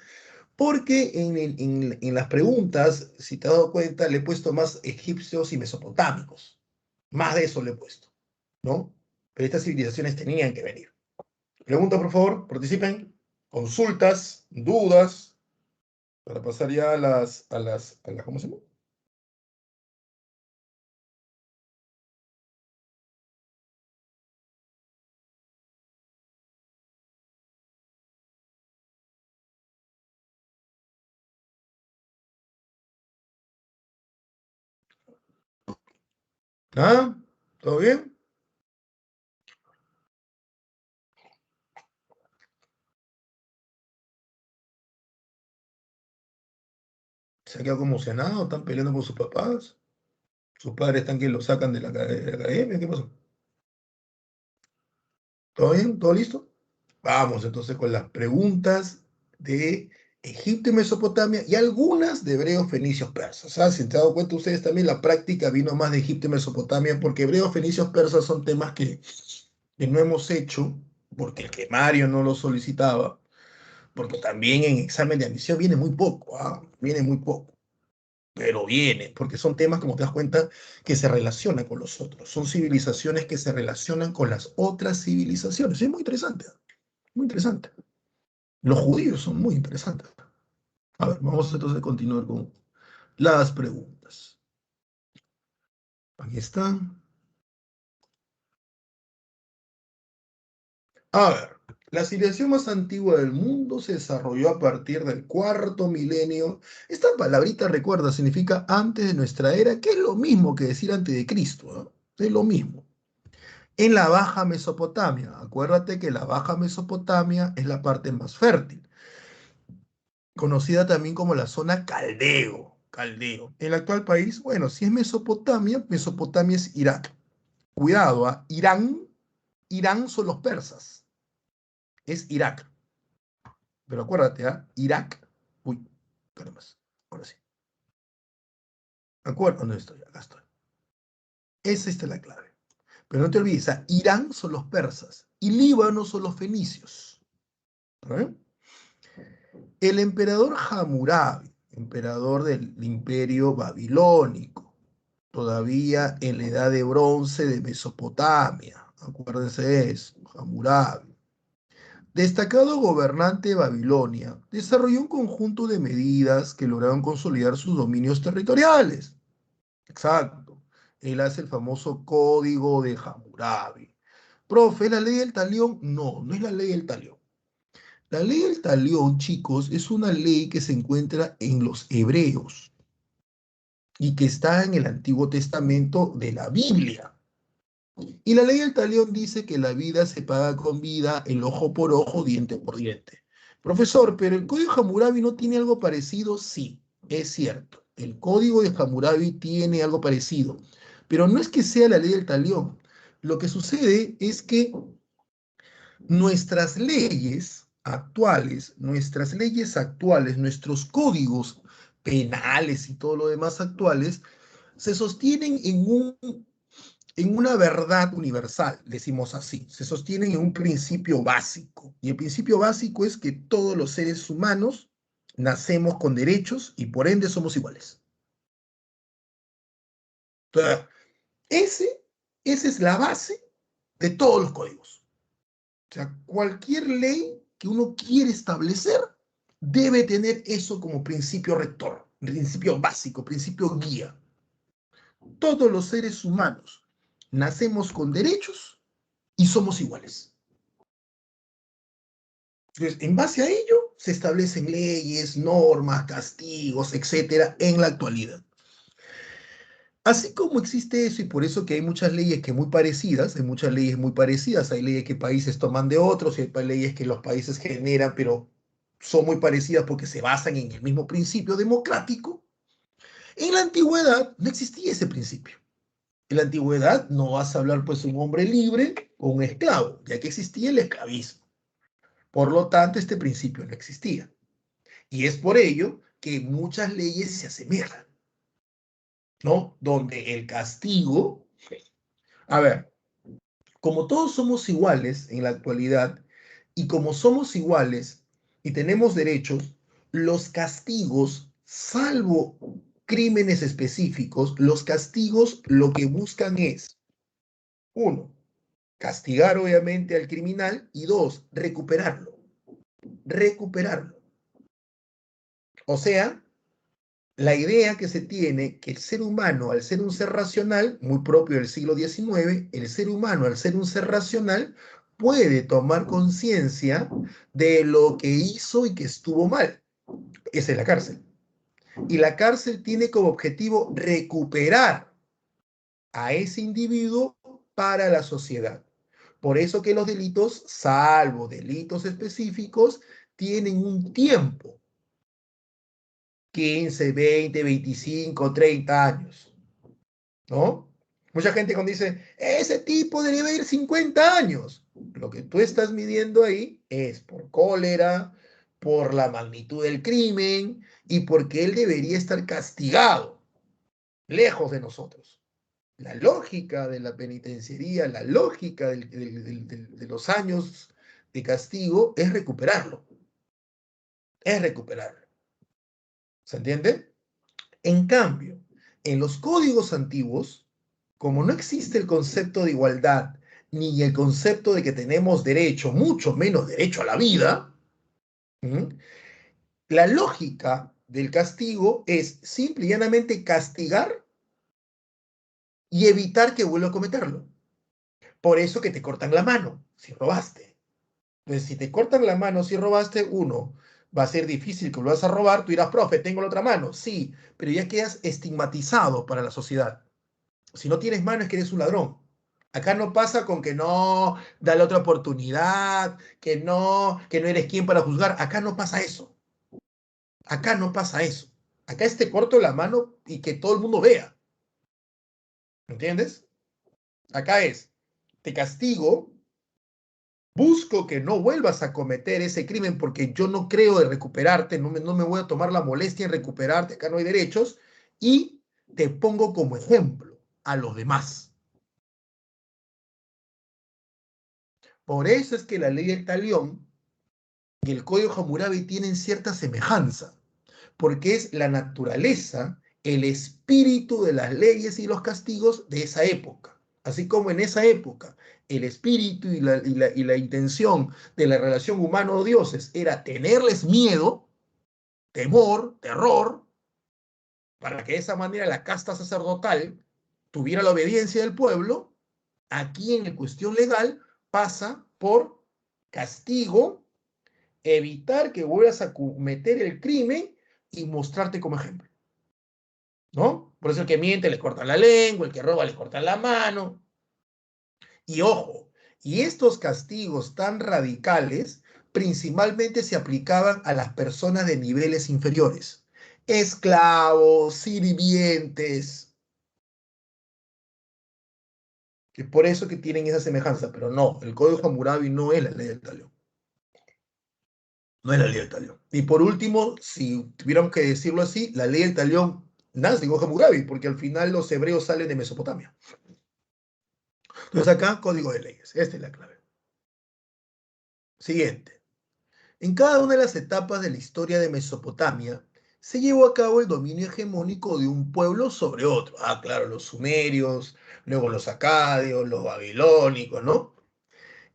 porque en las preguntas, si te has dado cuenta, le he puesto más egipcios y mesopotámicos. Más de eso le he puesto, ¿no? Pero estas civilizaciones tenían que venir. Preguntas, por favor, participen. Consultas, dudas, para pasar ya a las, ¿cómo se llama? ¿Ah? ¿Todo bien? ¿Se ha quedado conmocionado? ¿Están peleando con sus papás? ¿Sus padres están que lo sacan de la academia? ¿Qué pasó? ¿Todo bien? ¿Todo listo? Vamos entonces con las preguntas de Egipto y Mesopotamia y algunas de hebreos, fenicios, persas. ¿Ah? Si te han dado cuenta ustedes también, la práctica vino más de Egipto y Mesopotamia porque hebreos, fenicios, persas son temas que no hemos hecho porque el temario no lo solicitaba, porque también en examen de admisión viene muy poco, ¿ah? Viene muy poco. Pero viene, porque son temas, como te das cuenta, que se relacionan con los otros. Son civilizaciones que se relacionan con las otras civilizaciones. Es muy interesante, muy interesante. Los judíos son muy interesantes. A ver, vamos entonces a continuar con las preguntas. Aquí están. A ver, la civilización más antigua del mundo se desarrolló a partir del cuarto milenio. Esta palabrita, recuerda, significa antes de nuestra era, que es lo mismo que decir antes de Cristo, ¿no? Es lo mismo. En la Baja Mesopotamia, acuérdate que la Baja Mesopotamia es la parte más fértil, conocida también como la zona Caldeo. Caldeo. El actual país, bueno, si es Mesopotamia, Mesopotamia es Irak. Cuidado, ¿ah? Irán son los persas, es Irak. Pero acuérdate, ¿ah? Irak, uy, caramba, ahora sí. Acuérdate, ¿dónde estoy? Acá estoy. Esa es la clave. Pero no te olvides, ¿ah? Irán son los persas y Líbano son los fenicios. ¿Eh? El emperador Hammurabi, emperador del imperio babilónico, todavía en la edad de bronce de Mesopotamia, acuérdense de eso, Hammurabi. Destacado gobernante de Babilonia, desarrolló un conjunto de medidas que lograron consolidar sus dominios territoriales. Exacto. Él hace el famoso Código de Hammurabi. Profe, ¿la ley del talión? No, no es la ley del talión. La ley del talión, chicos, es una ley que se encuentra en los hebreos y que está en el Antiguo Testamento de la Biblia. Y la ley del talión dice que la vida se paga con vida, el ojo por ojo, diente por diente. Profesor, pero el código de Hammurabi no tiene algo parecido. Sí, es cierto. El código de Hammurabi tiene algo parecido, pero no es que sea la ley del talión. Lo que sucede es que nuestras leyes actuales, nuestros códigos penales y todo lo demás actuales, se sostienen en una verdad universal, decimos así, se sostienen en un principio básico. Y el principio básico es que todos los seres humanos nacemos con derechos y por ende somos iguales. Entonces, esa es la base de todos los códigos. O sea, cualquier ley que uno quiere establecer debe tener eso como principio rector, principio básico, principio guía. Todos los seres humanos nacemos con derechos y somos iguales. Entonces, en base a ello, se establecen leyes, normas, castigos, etcétera, en la actualidad. Así como existe eso, y por eso que hay muchas leyes que muy parecidas, hay muchas leyes muy parecidas, hay leyes que países toman de otros, y hay leyes que los países generan, pero son muy parecidas porque se basan en el mismo principio democrático. En la antigüedad no existía ese principio. En la antigüedad no vas a hablar pues un hombre libre o un esclavo, ya que existía el esclavismo. Por lo tanto, este principio no existía. Y es por ello que muchas leyes se asemejan, ¿no? Donde el castigo, a ver, como todos somos iguales en la actualidad y como somos iguales y tenemos derechos, los castigos, salvo crímenes específicos, los castigos lo que buscan es, uno, castigar obviamente al criminal y dos, recuperarlo. Recuperarlo. O sea, la idea que se tiene que el ser humano, al ser un ser racional, muy propio del siglo XIX, el ser humano, al ser un ser racional, puede tomar conciencia de lo que hizo y que estuvo mal. Esa es la cárcel. Y la cárcel tiene como objetivo recuperar a ese individuo para la sociedad. Por eso que los delitos, salvo delitos específicos, tienen un tiempo, 15, 20, 25, 30 años, ¿no? Mucha gente cuando dice, ese tipo debería ir 50 años. Lo que tú estás midiendo ahí es por cólera, por la magnitud del crimen y porque él debería estar castigado, lejos de nosotros. La lógica de la penitenciaría, la lógica de los años de castigo es recuperarlo. Es recuperarlo. ¿Se entiende? En cambio, en los códigos antiguos, como no existe el concepto de igualdad, ni el concepto de que tenemos derecho, mucho menos derecho a la vida, ¿m? La lógica del castigo es simple y llanamente castigar y evitar que vuelva a cometerlo. Por eso que te cortan la mano si robaste. Entonces, si te cortan la mano si robaste, uno, va a ser difícil que lo vas a robar, tú dirás, profe, tengo la otra mano. Sí, pero ya quedas estigmatizado para la sociedad. Si no tienes mano es que eres un ladrón. Acá no pasa con que no, dale otra oportunidad, que no eres quien para juzgar. Acá no pasa eso. Acá no pasa eso. Acá es te corto la mano y que todo el mundo vea. ¿Entiendes? Acá es, te castigo, busco que no vuelvas a cometer ese crimen porque yo no creo de recuperarte, no me voy a tomar la molestia en recuperarte, acá no hay derechos, y te pongo como ejemplo a los demás. Por eso es que la ley del talión y el código Hammurabi tienen cierta semejanza, porque es la naturaleza, el espíritu de las leyes y los castigos de esa época. Así como en esa época el espíritu y la intención de la relación humano-dioses era tenerles miedo, temor, terror, para que de esa manera la casta sacerdotal tuviera la obediencia del pueblo, aquí en la cuestión legal pasa por castigo, evitar que vuelvas a cometer el crimen y mostrarte como ejemplo, ¿no? Por eso el que miente le cortan la lengua, el que roba le cortan la mano. Y ojo, y estos castigos tan radicales principalmente se aplicaban a las personas de niveles inferiores, esclavos, sirvientes, que por eso que tienen esa semejanza, pero no, el Código Hammurabi no es la ley del talión. No es la ley del talión. Y por último, si tuviéramos que decirlo así, la ley del talión nace en Hammurabi, porque al final los hebreos salen de Mesopotamia. Entonces acá, código de leyes. Esta es la clave. Siguiente. En cada una de las etapas de la historia de Mesopotamia, se llevó a cabo el dominio hegemónico de un pueblo sobre otro. Ah, claro, los sumerios, luego los acadios, los babilónicos, ¿no?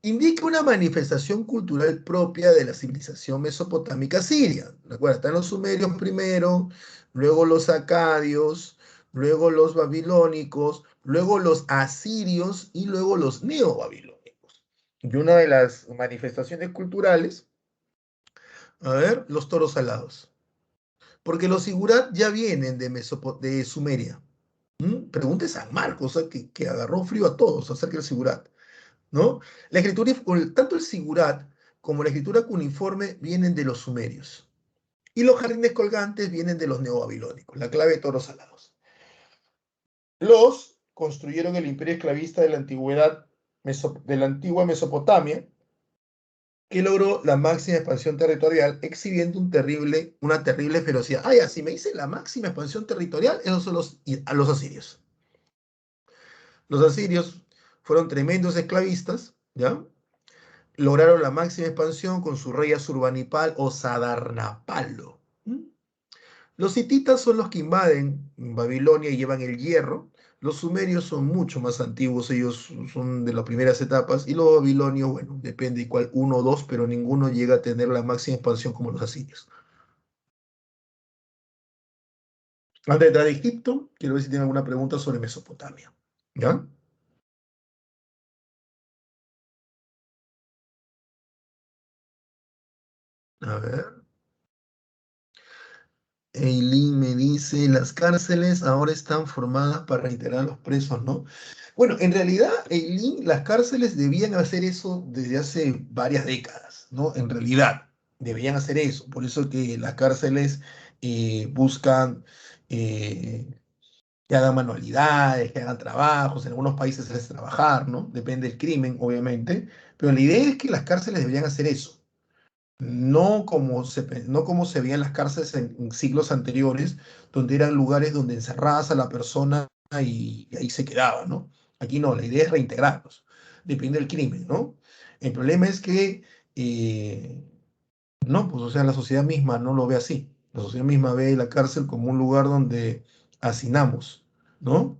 Indica una manifestación cultural propia de la civilización mesopotámica siria. Recuerda, están los sumerios primero, luego los acadios, luego los babilónicos, luego los asirios y luego los neobabilónicos. Y una de las manifestaciones culturales, a ver, los toros alados. Porque los sigurat ya vienen de Sumeria. Pregunte San Marcos, o sea, que agarró frío a todos acerca del sigurat. ¿No? La escritura, tanto el sigurat como la escritura cuneiforme vienen de los sumerios. Y los jardines colgantes vienen de los neobabilónicos, la clave de toros alados. Los construyeron el imperio esclavista de la antigüedad, de la antigua Mesopotamia, que logró la máxima expansión territorial, exhibiendo una terrible ferocidad. Ah, ya, si me dice la máxima expansión territorial, esos son los asirios. Los asirios fueron tremendos esclavistas, ¿ya? Lograron la máxima expansión con su rey Asurbanipal o Sadarnapalo. Los hititas son los que invaden Babilonia y llevan el hierro. Los sumerios son mucho más antiguos, ellos son de las primeras etapas, y los babilonios, bueno, depende de cuál, uno o dos, pero ninguno llega a tener la máxima expansión como los asirios. Antes de entrar a Egipto, quiero ver si tienen alguna pregunta sobre Mesopotamia. ¿Ya? A ver. Eileen me dice, las cárceles ahora están formadas para reintegrar a los presos, ¿no? Bueno, en realidad, Eileen, las cárceles debían hacer eso desde hace varias décadas, ¿no? En realidad, deberían hacer eso. Por eso que las cárceles buscan eh, que hagan manualidades, que hagan trabajos, en algunos países es trabajar, ¿no? Depende del crimen, obviamente, pero la idea es que las cárceles deberían hacer eso, no como se veían las cárceles en siglos anteriores, donde eran lugares donde encerrabas a la persona y ahí se quedaba, ¿no? Aquí no, la idea es reintegrarlos, depende del crimen, ¿no? El problema es que eh, no, pues o sea, la sociedad misma no lo ve así. La sociedad misma ve la cárcel como un lugar donde hacinamos, ¿no?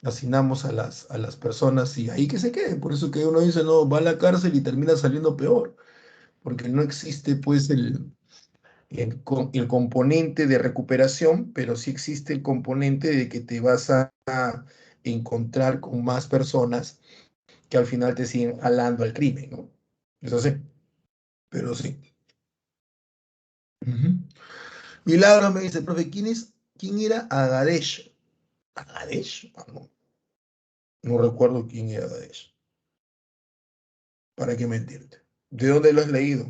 Hacinamos a las personas y ahí que se queden. Por eso que uno dice, no, va a la cárcel y termina saliendo peor, porque no existe pues el componente de recuperación, pero sí existe el componente de que te vas a encontrar con más personas que al final te siguen jalando al crimen, ¿no? Eso sí, pero sí. Ujú. Milagro me dice, profe, quién era Agadesh? ¿Agadesh? Ah, no, no recuerdo quién era Agadesh. ¿Para qué mentirte? ¿De dónde lo has leído?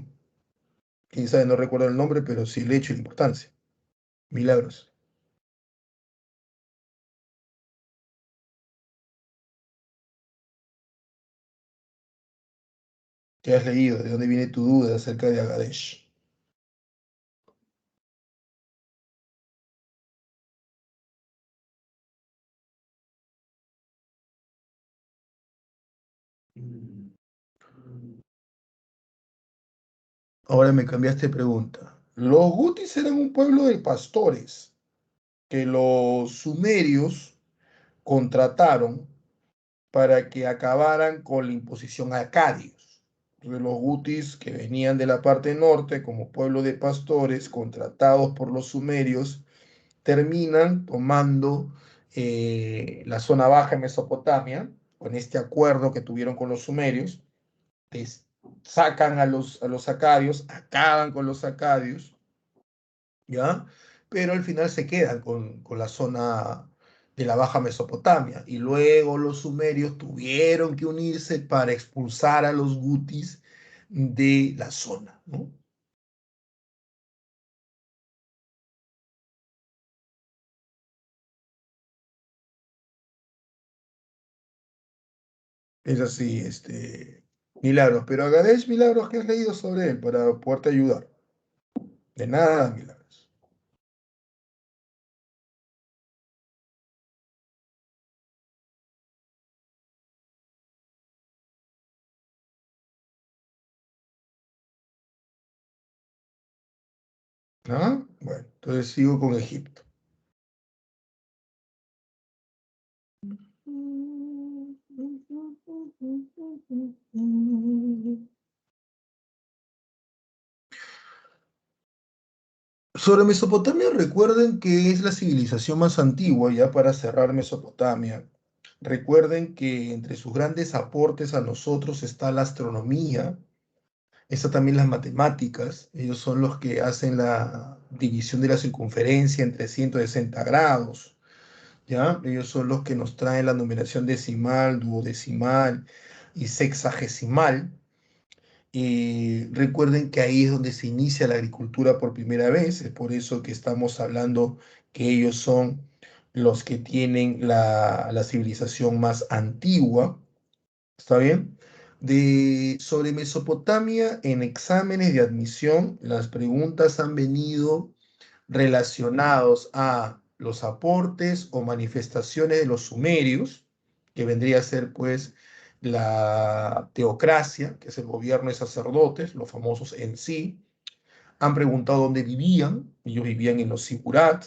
Quién sabe, no recuerdo el nombre, pero sí el hecho y la importancia. Milagros. ¿Qué has leído? ¿De dónde viene tu duda acerca de Agadesh? Ahora me cambiaste de pregunta. Los gutis eran un pueblo de pastores que los sumerios contrataron para que acabaran con la imposición a acadios. Entonces, los gutis que venían de la parte norte como pueblo de pastores contratados por los sumerios terminan tomando la zona baja de Mesopotamia con este acuerdo que tuvieron con los sumerios, les sacan a los acadios, acaban con los acadios, ¿ya? Pero al final se quedan con la zona de la Baja Mesopotamia. Y luego los sumerios tuvieron que unirse para expulsar a los gutis de la zona, ¿no? Es así, Milagros. Pero Agadesh, Milagros, ¿qué has leído sobre él para poderte ayudar? De nada, Milagros. ¿Ah? Bueno, entonces sigo con Egipto. Sobre Mesopotamia, recuerden que es la civilización más antigua, ya para cerrar Mesopotamia. Recuerden que entre sus grandes aportes a nosotros está la astronomía, está también las matemáticas. Ellos son los que hacen la división de la circunferencia en 360 grados, ¿ya? Ellos son los que nos traen la numeración decimal, duodecimal y sexagesimal. Y recuerden que ahí es donde se inicia la agricultura por primera vez, es por eso que estamos hablando que ellos son los que tienen la civilización más antigua, ¿está bien? Sobre Mesopotamia, en exámenes de admisión, las preguntas han venido relacionados a los aportes o manifestaciones de los sumerios, que vendría a ser pues la teocracia, que es el gobierno de sacerdotes, los famosos en sí. Han preguntado dónde vivían, ellos vivían en los sigurat.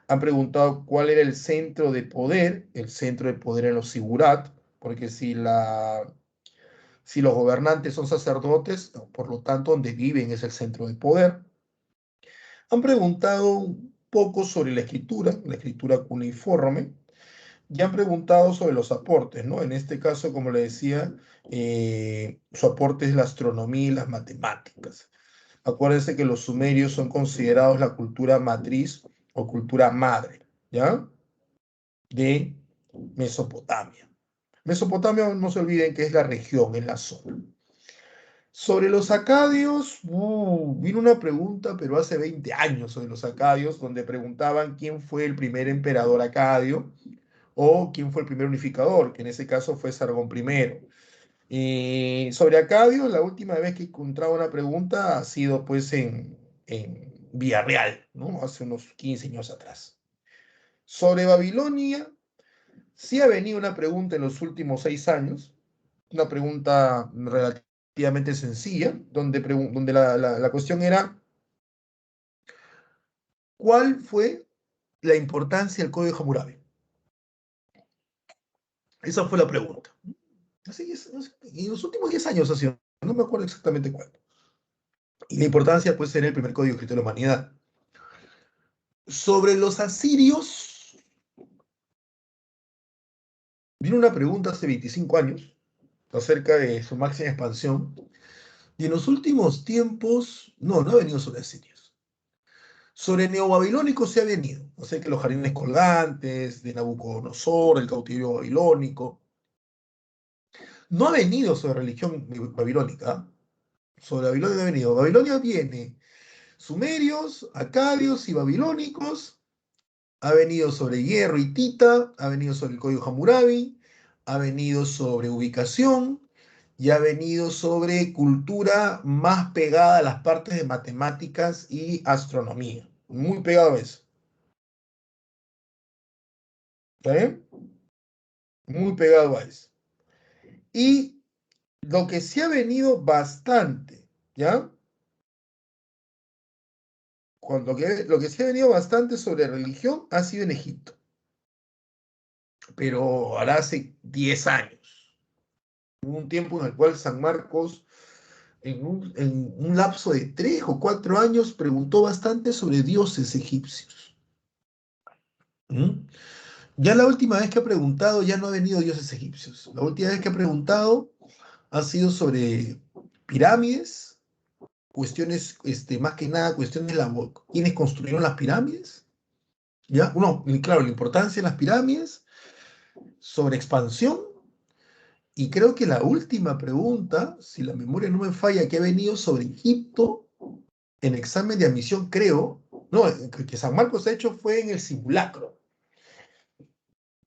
Han preguntado cuál era el centro de poder, el centro de poder en los sigurat, porque si los gobernantes son sacerdotes, por lo tanto, donde viven es el centro de poder. Han preguntado un poco sobre la escritura cuneiforme, y han preguntado sobre los aportes, ¿no? En este caso, como le decía, su aporte es la astronomía y las matemáticas. Acuérdense que los sumerios son considerados la cultura matriz o cultura madre, ¿ya? De Mesopotamia. Mesopotamia, no se olviden que es la región, es la zona. Sobre los acadios, vino una pregunta, pero hace 20 años sobre los acadios, donde preguntaban quién fue el primer emperador acadio. o quién fue el primer unificador, que en ese caso fue Sargón I. Y sobre Acadio, la última vez que he encontrado una pregunta ha sido pues en Villarreal, ¿no? Hace unos 15 años atrás. Sobre Babilonia, sí ha venido una pregunta en los últimos 6 años, una pregunta relativamente sencilla, donde la cuestión era, ¿cuál fue la importancia del Código Hammurabi? Esa fue la pregunta. Así es, y en los últimos 10 años ha sido, no me acuerdo exactamente cuál. Y la importancia, pues, era el primer código escrito de la humanidad. Sobre los asirios, vino una pregunta hace 25 años acerca de su máxima expansión, y en los últimos tiempos, no ha venido sobre asirios. Sobre neobabilónicos se ha venido, o sea que los jardines colgantes de Nabucodonosor, el cautiverio babilónico. No ha venido sobre religión babilónica, sobre Babilonia no ha venido. Babilonia viene sumerios, acadios y babilónicos, ha venido sobre hierro y tita, ha venido sobre el código Hammurabi, ha venido sobre ubicación y ha venido sobre cultura más pegada a las partes de matemáticas y astronomía. Muy pegado a eso. ¿Está bien? Muy pegado a eso. Y lo que sí ha venido bastante, ¿ya? Lo que sí ha venido bastante sobre religión ha sido en Egipto, pero ahora hace 10 años. Hubo un tiempo en el cual San Marcos, en un lapso de 3 o 4 años, preguntó bastante sobre dioses egipcios. ¿Mm? Ya la última vez que ha preguntado, ya no ha venido dioses egipcios. La última vez que ha preguntado ha sido sobre pirámides, cuestiones, más que nada, cuestiones de quiénes construyeron las pirámides. ¿Ya? No, y claro, la importancia de las pirámides, sobre expansión, y creo que la última pregunta, si la memoria no me falla, que ha venido sobre Egipto en examen de admisión, creo, no, que San Marcos ha hecho fue en el simulacro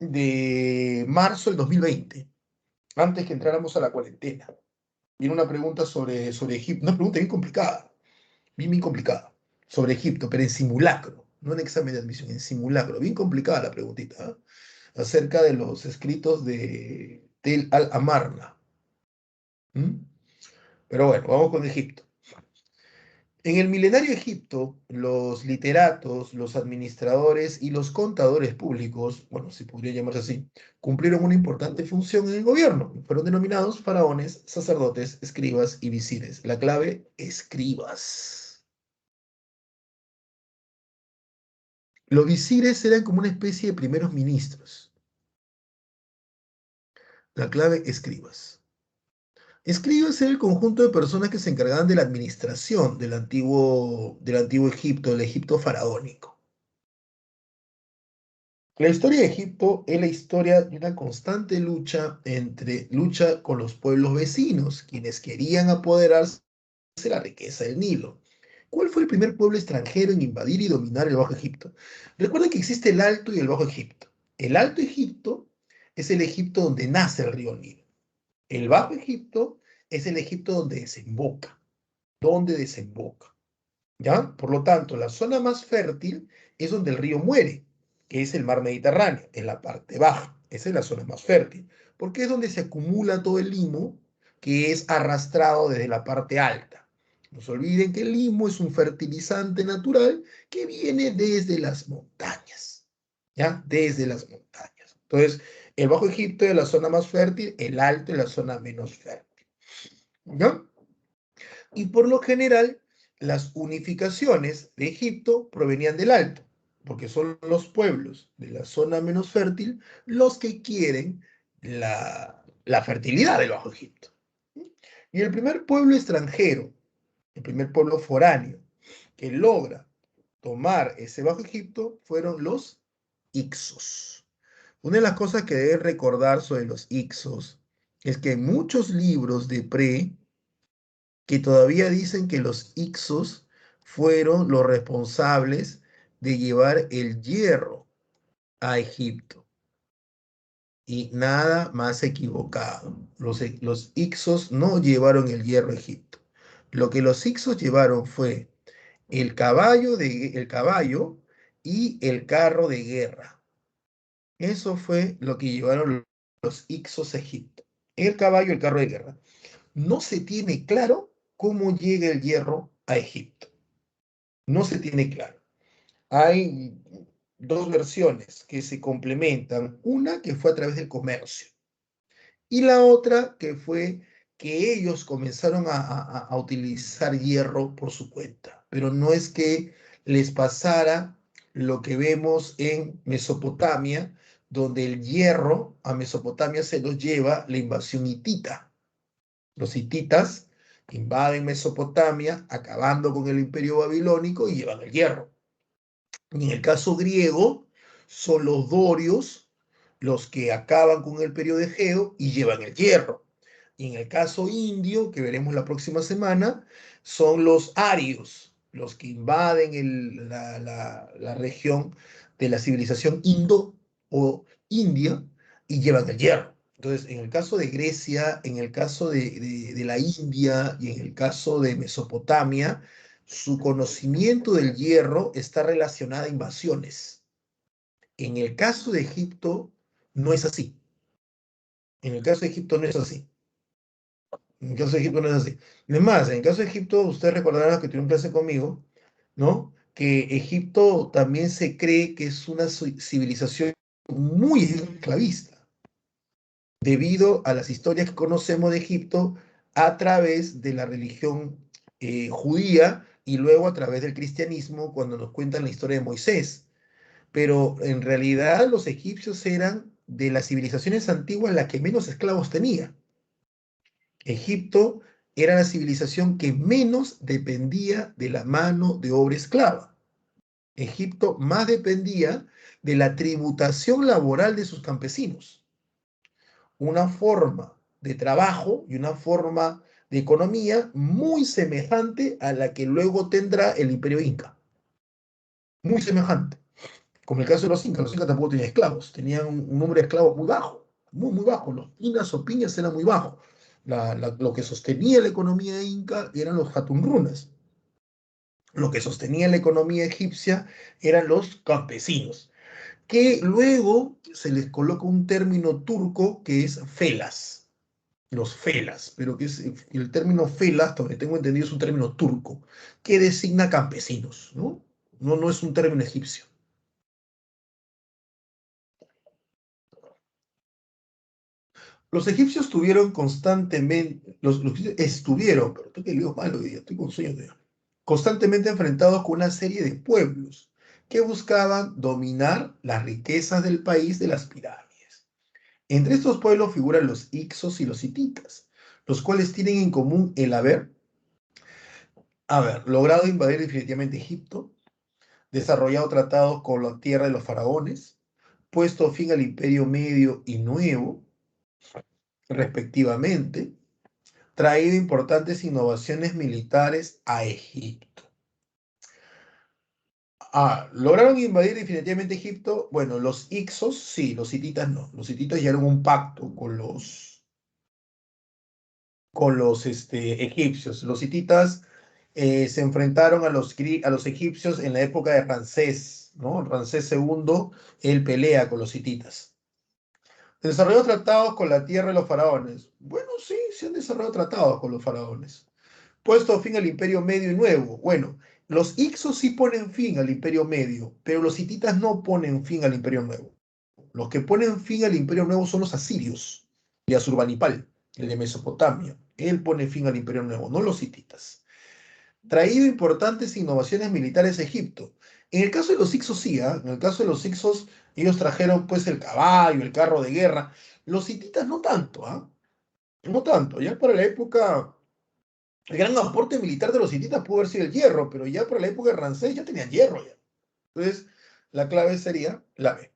de marzo del 2020, antes que entráramos a la cuarentena. Viene una pregunta sobre Egipto, una pregunta bien complicada, bien complicada, sobre Egipto, pero en simulacro, no en examen de admisión, en simulacro, bien complicada la preguntita, ¿eh? Acerca de los escritos de Tel al-Amarna. ¿Mm? Pero bueno, vamos con Egipto. En el milenario Egipto, los literatos, los administradores y los contadores públicos, bueno, si podría llamarse así, cumplieron una importante función en el gobierno. Fueron denominados faraones, sacerdotes, escribas y visires. La clave, escribas. Los visires eran como una especie de primeros ministros. La clave, escribas. Escribas era el conjunto de personas que se encargaban de la administración del antiguo Egipto, el Egipto faraónico. La historia de Egipto es la historia de una constante lucha con los pueblos vecinos, quienes querían apoderarse de la riqueza del Nilo. ¿Cuál fue el primer pueblo extranjero en invadir y dominar el Bajo Egipto? Recuerda que existe el Alto y el Bajo Egipto. El Alto Egipto es el Egipto donde nace el río Nilo. El Bajo Egipto es el Egipto donde desemboca. ¿Ya? Por lo tanto, la zona más fértil es donde el río muere, que es el mar Mediterráneo, en la parte baja. Esa es la zona más fértil, porque es donde se acumula todo el limo que es arrastrado desde la parte alta. No se olviden que el limo es un fertilizante natural que viene desde las montañas, ¿ya? Desde las montañas. Entonces, el Bajo Egipto es la zona más fértil, el Alto es la zona menos fértil, ¿ya? Y por lo general, las unificaciones de Egipto provenían del Alto, porque son los pueblos de la zona menos fértil los que quieren la fertilidad del Bajo Egipto. Y el primer pueblo extranjero, el primer pueblo foráneo, que logra tomar ese Bajo Egipto fueron los Ixos. Una de las cosas que deben recordar sobre los Ixos es que en muchos libros de que todavía dicen que los Ixos fueron los responsables de llevar el hierro a Egipto. Y nada más equivocado. Los Hicsos no llevaron el hierro a Egipto. Lo que los Hicsos llevaron fue el caballo y el carro de guerra. Eso fue lo que llevaron los Hicsos a Egipto. El caballo y el carro de guerra. No se tiene claro cómo llega el hierro a Egipto. No se tiene claro. Hay dos versiones que se complementan. Una que fue a través del comercio y la otra que fue que ellos comenzaron a utilizar hierro por su cuenta. Pero no es que les pasara lo que vemos en Mesopotamia, donde el hierro a Mesopotamia se los lleva la invasión hitita. Los hititas invaden Mesopotamia, acabando con el imperio babilónico y llevan el hierro. Y en el caso griego, son los dorios los que acaban con el periodo egeo y llevan el hierro. Y en el caso indio, que veremos la próxima semana, son los arios, los que invaden la región de la civilización indo o india y llevan el hierro. Entonces, en el caso de Grecia, en el caso de la India y en el caso de Mesopotamia, su conocimiento del hierro está relacionado a invasiones. En el caso de Egipto, no es así. En el caso de Egipto no es así. En el caso de Egipto no es así. Además, en el caso de Egipto, ustedes recordarán que tuvieron clase conmigo, ¿no? Que Egipto también se cree que es una civilización muy esclavista, debido a las historias que conocemos de Egipto a través de la religión judía y luego a través del cristianismo cuando nos cuentan la historia de Moisés. Pero en realidad los egipcios eran de las civilizaciones antiguas la que menos esclavos tenía. Egipto era la civilización que menos dependía de la mano de obra esclava. Egipto más dependía de la tributación laboral de sus campesinos. Una forma de trabajo y una forma de economía muy semejante a la que luego tendrá el Imperio Inca. Muy semejante. Como el caso de los incas tampoco tenían esclavos, tenían un número de esclavos muy bajo, muy bajo. Los pinas o piñas eran muy bajos. Lo que sostenía la economía inca eran los hatunrunas. Lo que sostenía la economía egipcia eran los campesinos, que luego se les coloca un término turco que es felas, los felas, pero que es el término felas, hasta donde tengo entendido, es un término turco, que designa campesinos, ¿no? No es un término egipcio. Los egipcios tuvieron constantemente, los egipcios estuvieron, pero estoy que leo mal hoy día, estoy con sueño de constantemente enfrentados con una serie de pueblos que buscaban dominar las riquezas del país de las pirámides. Entre estos pueblos figuran los Hicsos y los hititas, los cuales tienen en común el haber logrado invadir definitivamente Egipto, desarrollado tratados con la tierra de los faraones, puesto fin al Imperio Medio y Nuevo, respectivamente, traído importantes innovaciones militares a Egipto. ¿Lograron invadir definitivamente Egipto? Bueno, los Hicsos sí, los hititas no. Los hititas llegaron a un pacto con los egipcios. Los hititas se enfrentaron a los egipcios en la época de Ramsés, ¿no? Ramsés II, él pelea con los hititas. ¿Desarrolló tratados con la tierra de los faraones? Bueno, sí, se han desarrollado tratados con los faraones. Puesto fin al Imperio Medio y Nuevo. Bueno, los Hicsos sí ponen fin al Imperio Medio, pero los hititas no ponen fin al Imperio Nuevo. Los que ponen fin al Imperio Nuevo son los asirios y Asurbanipal, el de Mesopotamia. Él pone fin al Imperio Nuevo, no los hititas. Traído importantes innovaciones militares a Egipto. En el caso de los Hicsos sí, ¿eh? En el caso de los Hicsos, ellos trajeron pues el caballo, el carro de guerra. Los hititas no tanto, ¿ah? No tanto. Ya para la época, el gran aporte militar de los hititas pudo haber sido el hierro, pero ya para la época de Ramsés ya tenían hierro ya. Entonces, la clave sería la B.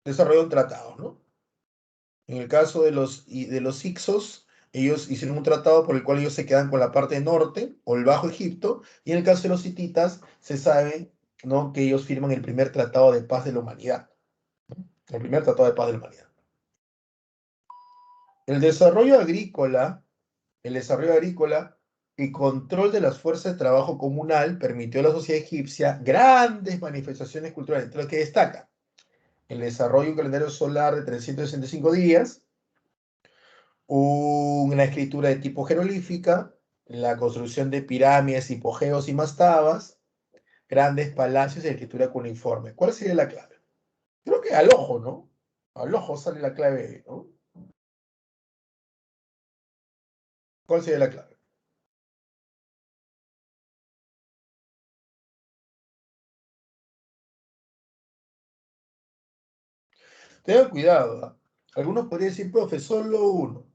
Desarrolló un tratado, ¿no? En el caso de los Hicsos, ellos hicieron un tratado por el cual ellos se quedan con la parte norte o el Bajo Egipto, y en el caso de los hititas, se sabe, ¿no?, que ellos firman el primer tratado de paz de la humanidad. El primer tratado de paz de la humanidad. El desarrollo agrícola, el desarrollo agrícola y control de las fuerzas de trabajo comunal permitió a la sociedad egipcia grandes manifestaciones culturales, entre las que destaca el desarrollo de un calendario solar de 365 días, una escritura de tipo jeroglífica, la construcción de pirámides, hipogeos y mastabas, grandes palacios y escritura cuneiforme. ¿Cuál sería la clave? Creo que al ojo, ¿no? Al ojo sale la clave, ¿no? ¿Cuál sería la clave? Tengan cuidado, ¿ah? Algunos podrían decir, profe, solo uno.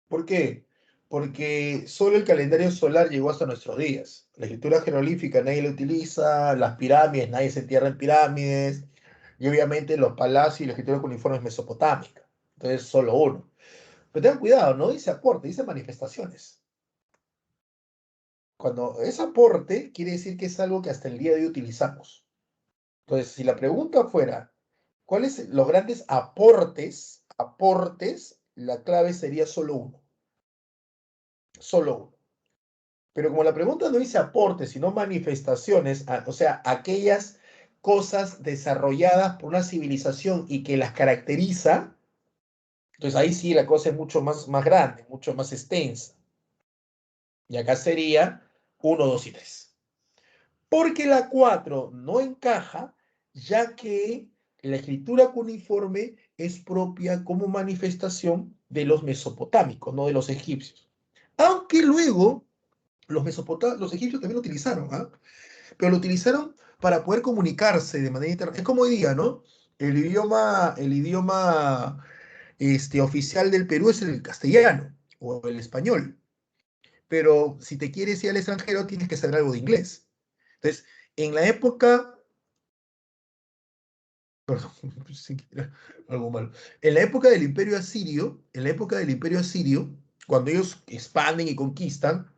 ¿Por qué? Porque solo el calendario solar llegó hasta nuestros días. La escritura jeroglífica nadie la utiliza, las pirámides, nadie se entierra en pirámides, y obviamente los palacios y la escritura cuneiforme es mesopotámica. Entonces, solo uno. Pero tengan cuidado, no dice aporte, dice manifestaciones. Cuando es aporte, quiere decir que es algo que hasta el día de hoy utilizamos. Entonces, si la pregunta fuera, ¿cuáles los grandes aportes? Aportes, la clave sería solo uno. Solo uno. Pero como la pregunta no dice aportes, sino manifestaciones, o sea, aquellas cosas desarrolladas por una civilización y que las caracteriza, entonces ahí sí la cosa es mucho más grande, mucho más extensa. Y acá sería uno, 2 y 3. Porque la 4 no encaja, ya que la escritura cuneiforme es propia como manifestación de los mesopotámicos, no de los egipcios. Aunque luego los egipcios también lo utilizaron, ¿ah? Pero lo utilizaron para poder comunicarse de manera internacional. Es como hoy día, ¿no? El idioma oficial del Perú es el castellano o el español. Pero si te quieres ir al extranjero, tienes que saber algo de inglés. Entonces, en la época, perdón, sí, algo malo. En la época del Imperio Asirio, cuando ellos expanden y conquistan,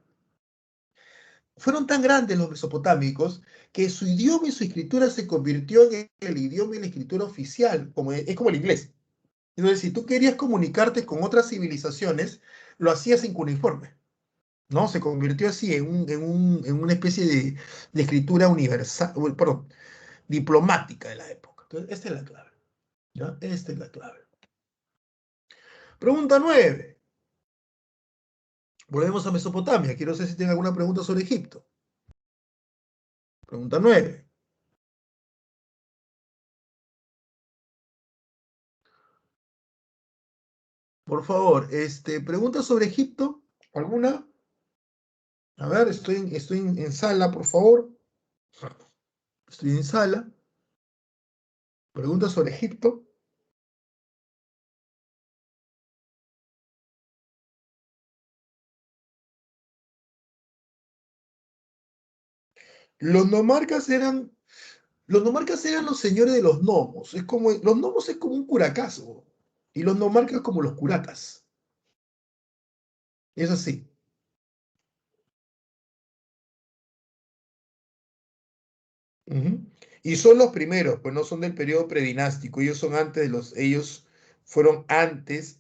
fueron tan grandes los mesopotámicos que su idioma y su escritura se convirtió en el idioma y la escritura oficial, es como el inglés. Entonces, si tú querías comunicarte con otras civilizaciones, lo hacías en cuneiforme, ¿no? Se convirtió así en una especie de escritura universal, perdón, diplomática de la época. Entonces, esta es la clave, ¿ya? Esta es la clave. Pregunta 9. Volvemos a Mesopotamia. Quiero saber si tienen alguna pregunta sobre Egipto. Pregunta 9. Por favor, pregunta sobre Egipto. ¿Alguna? A ver, estoy en sala, por favor. Estoy en sala. Pregunta sobre Egipto. Los nomarcas eran, los nomarcas eran los señores de los gnomos. Los gnomos es como un curacazo. Y los nomarcas como los curacas. Es así. Ujú. Y son los primeros, pues no son del periodo predinástico. Ellos fueron antes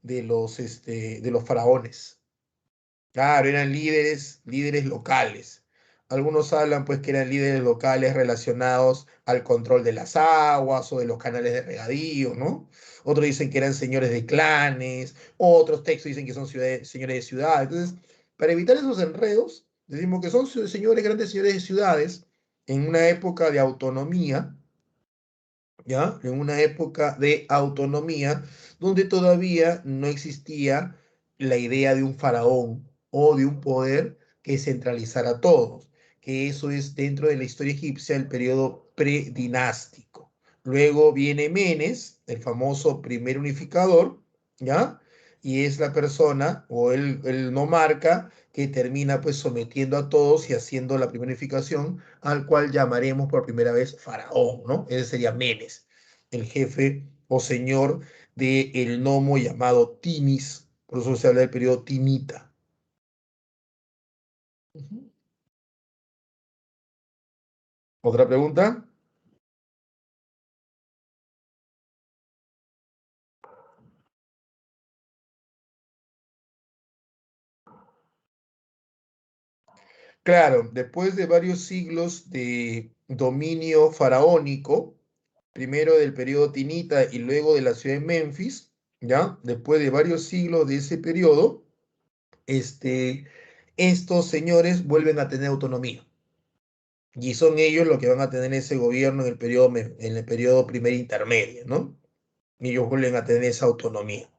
de los faraones. Claro, eran líderes locales. Algunos hablan pues que eran líderes locales relacionados al control de las aguas o de los canales de regadío, ¿no? Otros dicen que eran señores de clanes, otros textos dicen que son señores de ciudades. Entonces, para evitar esos enredos, decimos que son grandes señores de ciudades en una época de autonomía, ¿ya? En una época de autonomía donde todavía no existía la idea de un faraón o de un poder que centralizara a todos, que eso es dentro de la historia egipcia el periodo predinástico. Luego viene Menes, el famoso primer unificador, ¿ya? Y es la persona o el nomarca que termina pues sometiendo a todos y haciendo la primera unificación, al cual llamaremos por primera vez faraón, ¿no? Ese sería Menes, el jefe o señor del nomo llamado Tinis, por eso se habla del periodo Tinita. Ujú. ¿Otra pregunta? Claro, después de varios siglos de dominio faraónico, primero del periodo tinita y luego de la ciudad de Memphis, ¿ya? Después de varios siglos de ese periodo, este, estos señores vuelven a tener autonomía. Y son ellos los que van a tener ese gobierno en el periodo primer intermedio, ¿no? Y ellos vuelven a tener esa autonomía,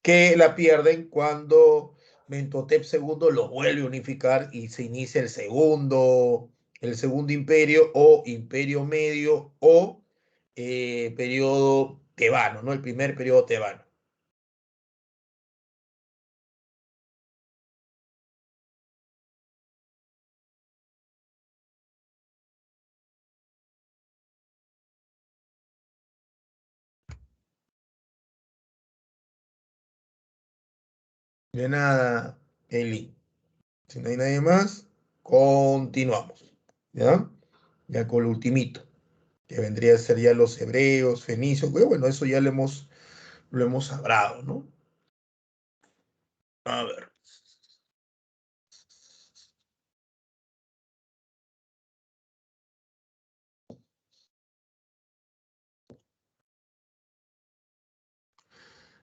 que la pierden cuando Mentotep II lo vuelve a unificar y se inicia el segundo imperio o imperio medio o periodo tebano, ¿no? El primer periodo tebano. De nada, Eli. Si no hay nadie más, continuamos. ¿Ya? Ya con lo ultimito, que vendría a ser ya los hebreos, fenicios, pero bueno, eso ya lo hemos hablado, ¿no? A ver.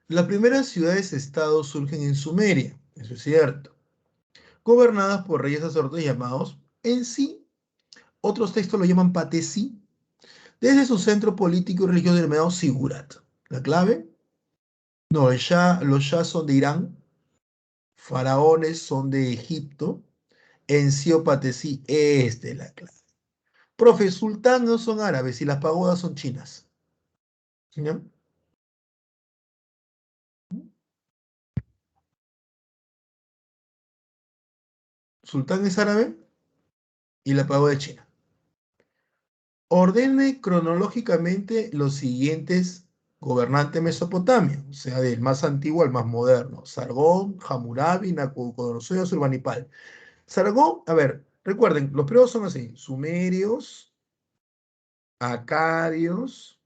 Las primeras ciudades-estados surgen en Sumeria, eso es cierto, gobernadas por reyes sacerdotes llamados en sí, otros textos lo llaman Patesi, desde su centro político y religioso denominado Sigurat. ¿La clave? No, los Shah son de Irán, faraones son de Egipto, en sí o Patesi, esta es la clave. Profe, sultán no son árabes y las pagodas son chinas. ¿Ya? Sultán es árabe y la pagoda es china. Ordene cronológicamente los siguientes gobernantes de Mesopotamia, o sea, del más antiguo al más moderno: Sargón, Hammurabi, Nabucodonosor y Asurbanipal. Sargón, a ver, recuerden, los periodos son así: sumerios, acadios,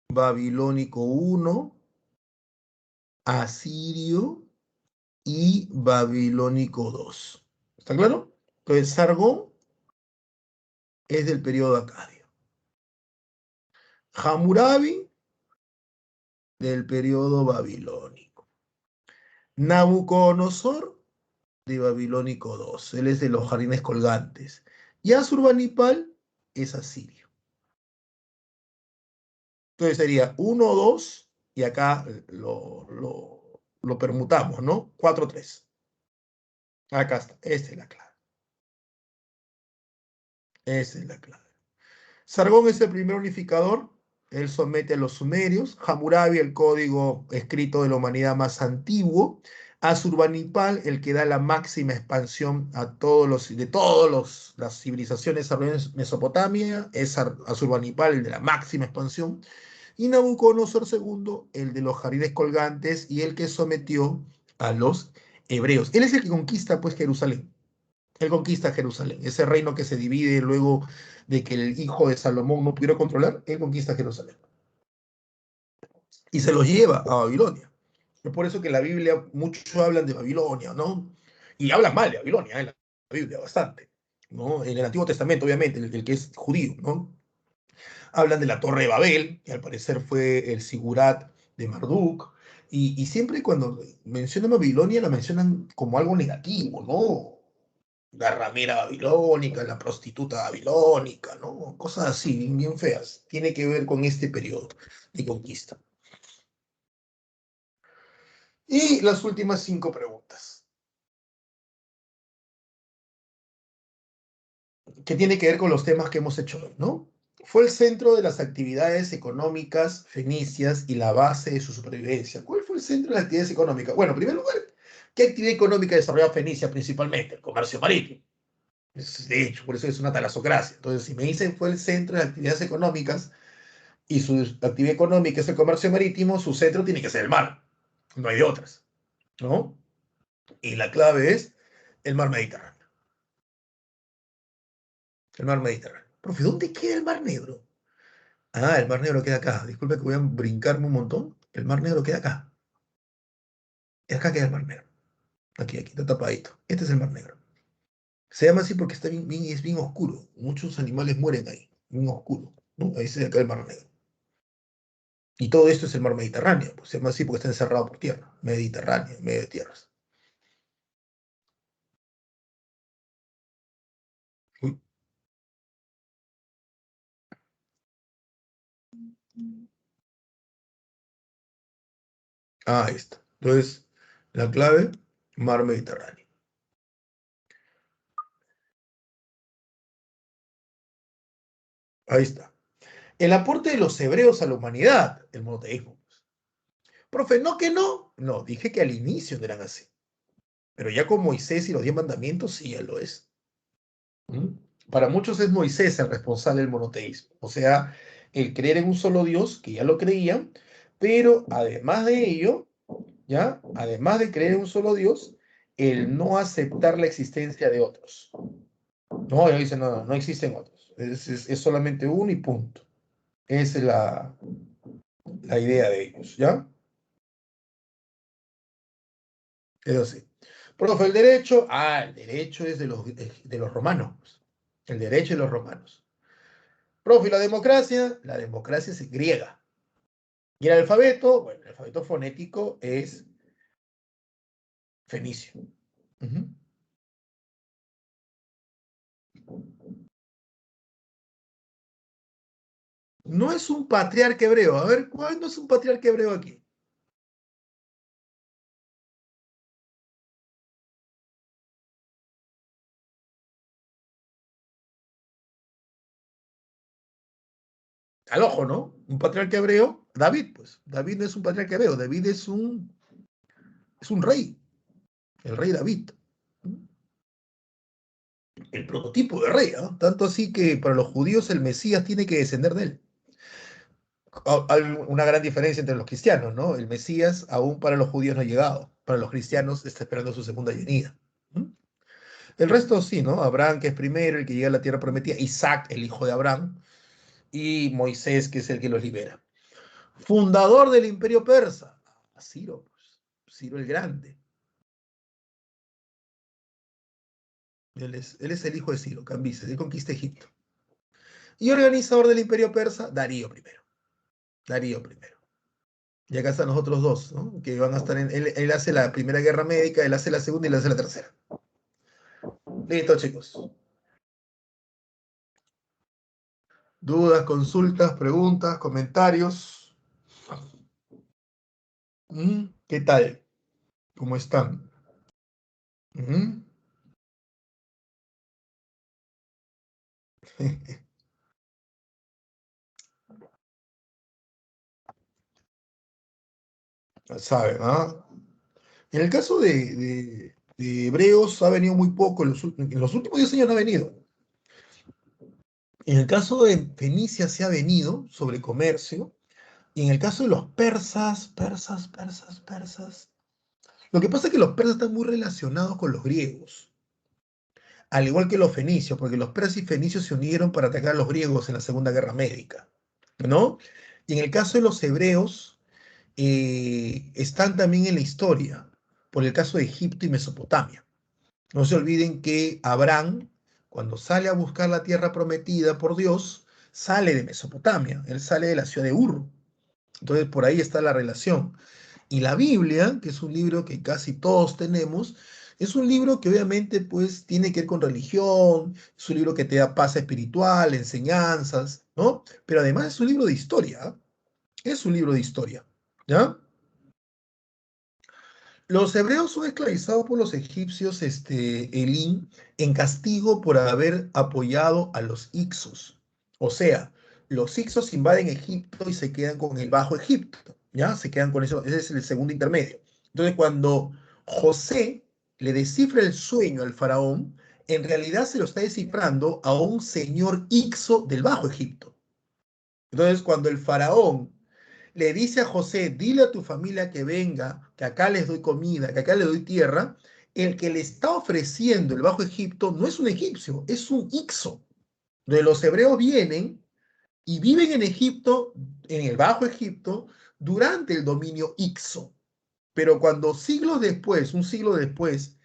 babilónico I, asirio y babilónico II. ¿Está claro? Entonces, Sargón es del periodo acadio. Hammurabi del periodo babilónico. Nabucodonosor de Babilónico II. Él es de los jardines colgantes. Y Asurbanipal es asirio. Entonces sería 1, 2, y acá lo permutamos, ¿no? 4, 3. Acá está. Esta es la clave. Esa es la clave. Sargón es el primer unificador. Él somete a los sumerios. Hammurabi, el código escrito de la humanidad más antiguo. Asurbanipal, el que da la máxima expansión a de todas las civilizaciones desarrolladas en Mesopotamia, es Asurbanipal, el de la máxima expansión. Y Nabucodonosor II, el de los jardines colgantes y el que sometió a los hebreos. Él es el que conquista, pues, Jerusalén. Él conquista Jerusalén, ese reino que se divide luego de que el hijo de Salomón no pudiera controlar. Él conquista Jerusalén y se los lleva a Babilonia. Es por eso que en la Biblia muchos hablan de Babilonia, ¿no? Y hablan mal de Babilonia en la Biblia, bastante, ¿no? En el Antiguo Testamento, obviamente, el que es judío, ¿no? Hablan de la Torre de Babel, que al parecer fue el Sigurat de Marduk, y siempre cuando mencionan Babilonia la mencionan como algo negativo, ¿no? La ramera babilónica, la prostituta babilónica, ¿no? Cosas así, bien, bien feas. Tiene que ver con este periodo de conquista. Y las últimas 5 preguntas, que tiene que ver con los temas que hemos hecho hoy, ¿no? Fue el centro de las actividades económicas fenicias y la base de su supervivencia. ¿Cuál fue el centro de las actividades económicas? Bueno, en primer lugar, ¿qué actividad económica desarrollaba Fenicia principalmente? El comercio marítimo. De hecho, por eso es una talasocracia. Entonces, si me dicen fue el centro de las actividades económicas, y su actividad económica es el comercio marítimo, su centro tiene que ser el mar. No hay de otras, ¿no? Y la clave es el mar Mediterráneo. El mar Mediterráneo. Profe, ¿dónde queda el mar Negro? Ah, el mar Negro queda acá. Disculpe que voy a brincarme un montón. El mar Negro queda acá. Y acá queda el mar Negro. Aquí está tapadito. Este es el Mar Negro. Se llama así porque está es bien oscuro. Muchos animales mueren ahí, bien oscuro, ¿no? Ahí se acá el Mar Negro. Y todo esto es el mar Mediterráneo, pues se llama así porque está encerrado por tierra. Mediterráneo, en medio de tierras. Uy. Ah, ahí está. Entonces, la clave, mar Mediterráneo. Ahí está. El aporte de los hebreos a la humanidad, el monoteísmo. Profe, no que no. No, dije que al inicio no eran así. Pero ya con Moisés y los 10 mandamientos, sí, ya lo es. ¿Mm? Para muchos es Moisés el responsable del monoteísmo. O sea, el creer en un solo Dios, que ya lo creían, pero además de ello, ¿ya? Además de creer en un solo Dios, el no aceptar la existencia de otros. No, ellos dicen, no, no, no existen otros. Es solamente uno y punto. Esa es la idea de ellos, ¿ya? Eso sí. Profe, el derecho, el derecho es de los romanos. El derecho de los romanos. Profe, ¿y la democracia es griega. Y el alfabeto, bueno, el alfabeto fonético es fenicio. Ujú. No es un patriarca hebreo. A ver, ¿cuándo es un patriarca hebreo aquí? Al ojo, ¿no? Un patriarca hebreo, David, pues. David no es un patriarca hebreo, David es un rey, el rey David. El prototipo de rey, ¿ah? Tanto así que para los judíos el Mesías tiene que descender de él. Hay una gran diferencia entre los cristianos, ¿no? El Mesías aún para los judíos no ha llegado, para los cristianos está esperando su segunda venida. El resto sí, ¿no? Abraham, que es primero, el que llega a la tierra prometida, Isaac, el hijo de Abraham, y Moisés, que es el que los libera. Fundador del imperio persa, Ciro, pues, Ciro el Grande. Él es el hijo de Ciro, Cambises, él conquista Egipto. Y organizador del imperio persa, Darío primero. Darío primero. Y acá están los otros dos, ¿no? Que van a estar él hace la primera guerra médica, él hace la segunda y él hace la tercera. Listo, chicos. Dudas, consultas, preguntas, comentarios. ¿Qué tal? ¿Cómo están? ¿Mm? Saben, ¿ah? En el caso de Hebreos ha venido muy poco, en los últimos 10 años no ha venido. En el caso de Fenicia se ha venido sobre comercio, y en el caso de los persas, persas, lo que pasa es que los persas están muy relacionados con los griegos, al igual que los fenicios, porque los persas y fenicios se unieron para atacar a los griegos en la Segunda Guerra Médica, ¿no? Y en el caso de los hebreos, están también en la historia, por el caso de Egipto y Mesopotamia. No se olviden que Abraham, cuando sale a buscar la tierra prometida por Dios, sale de Mesopotamia, él sale de la ciudad de Ur. Entonces, por ahí está la relación. Y la Biblia, que es un libro que casi todos tenemos, es un libro que obviamente pues tiene que ver con religión, es un libro que te da paz espiritual, enseñanzas, ¿no? Pero además es un libro de historia, ¿ah? Es un libro de historia, ¿ya? Los hebreos son esclavizados por los egipcios, Elín, en castigo por haber apoyado a los Ixos. O sea, los Ixos invaden Egipto y se quedan con el Bajo Egipto, ¿ya? Se quedan con eso, ese es el segundo intermedio. Entonces, cuando José le descifra el sueño al faraón, en realidad se lo está descifrando a un señor Ixo del Bajo Egipto. Entonces, cuando el faraón le dice a José, dile a tu familia que venga, que acá les doy comida, que acá les doy tierra, el que le está ofreciendo el Bajo Egipto no es un egipcio, es un Ixo. De los hebreos vienen y viven en Egipto, en el Bajo Egipto, durante el dominio Ixo. Pero cuando siglos después, un siglo después,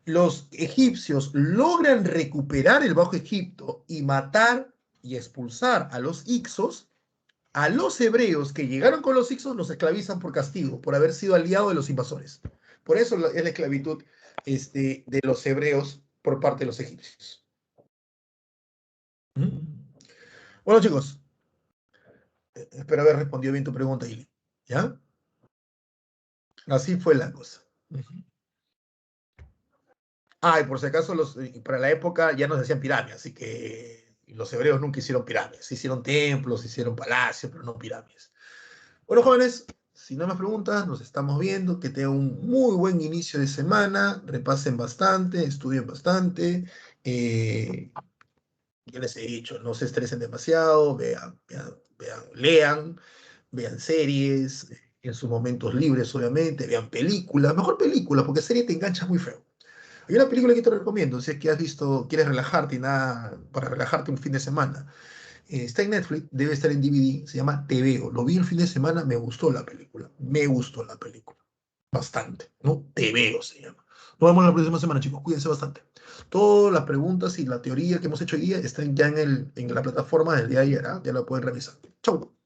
los egipcios logran recuperar el Bajo Egipto y matar y expulsar a los Hicsos, a los hebreos que llegaron con los Hicsos los esclavizan por castigo, por haber sido aliados de los invasores. Por eso es la esclavitud de los hebreos por parte de los egipcios. Bueno, chicos, espero haber respondido bien tu pregunta, Ili. ¿Ya? Así fue la cosa. Ah, y por si acaso, para la época ya no se hacían pirámides, así que los hebreos nunca hicieron pirámides. Hicieron templos, hicieron palacios, pero no pirámides. Bueno, jóvenes, si no me preguntas, nos estamos viendo. Que tengan un muy buen inicio de semana. Repasen bastante, estudien bastante. Eh, ya les he dicho, no se estresen demasiado, lean, vean series, en sus momentos libres, obviamente, vean películas, mejor películas, porque serie te enganchas muy feo. Hay una película que te recomiendo, si es que has visto, quieres relajarte y nada, para relajarte un fin de semana. Está en Netflix, debe estar en DVD, se llama Te Veo. Lo vi el fin de semana, me gustó la película, bastante, ¿no? Te Veo se llama. Nos vemos la próxima semana, chicos, cuídense bastante. Todas las preguntas y la teoría que hemos hecho hoy día están ya en la plataforma del día de ayer, ¿ah? Ya la pueden revisar. Chau.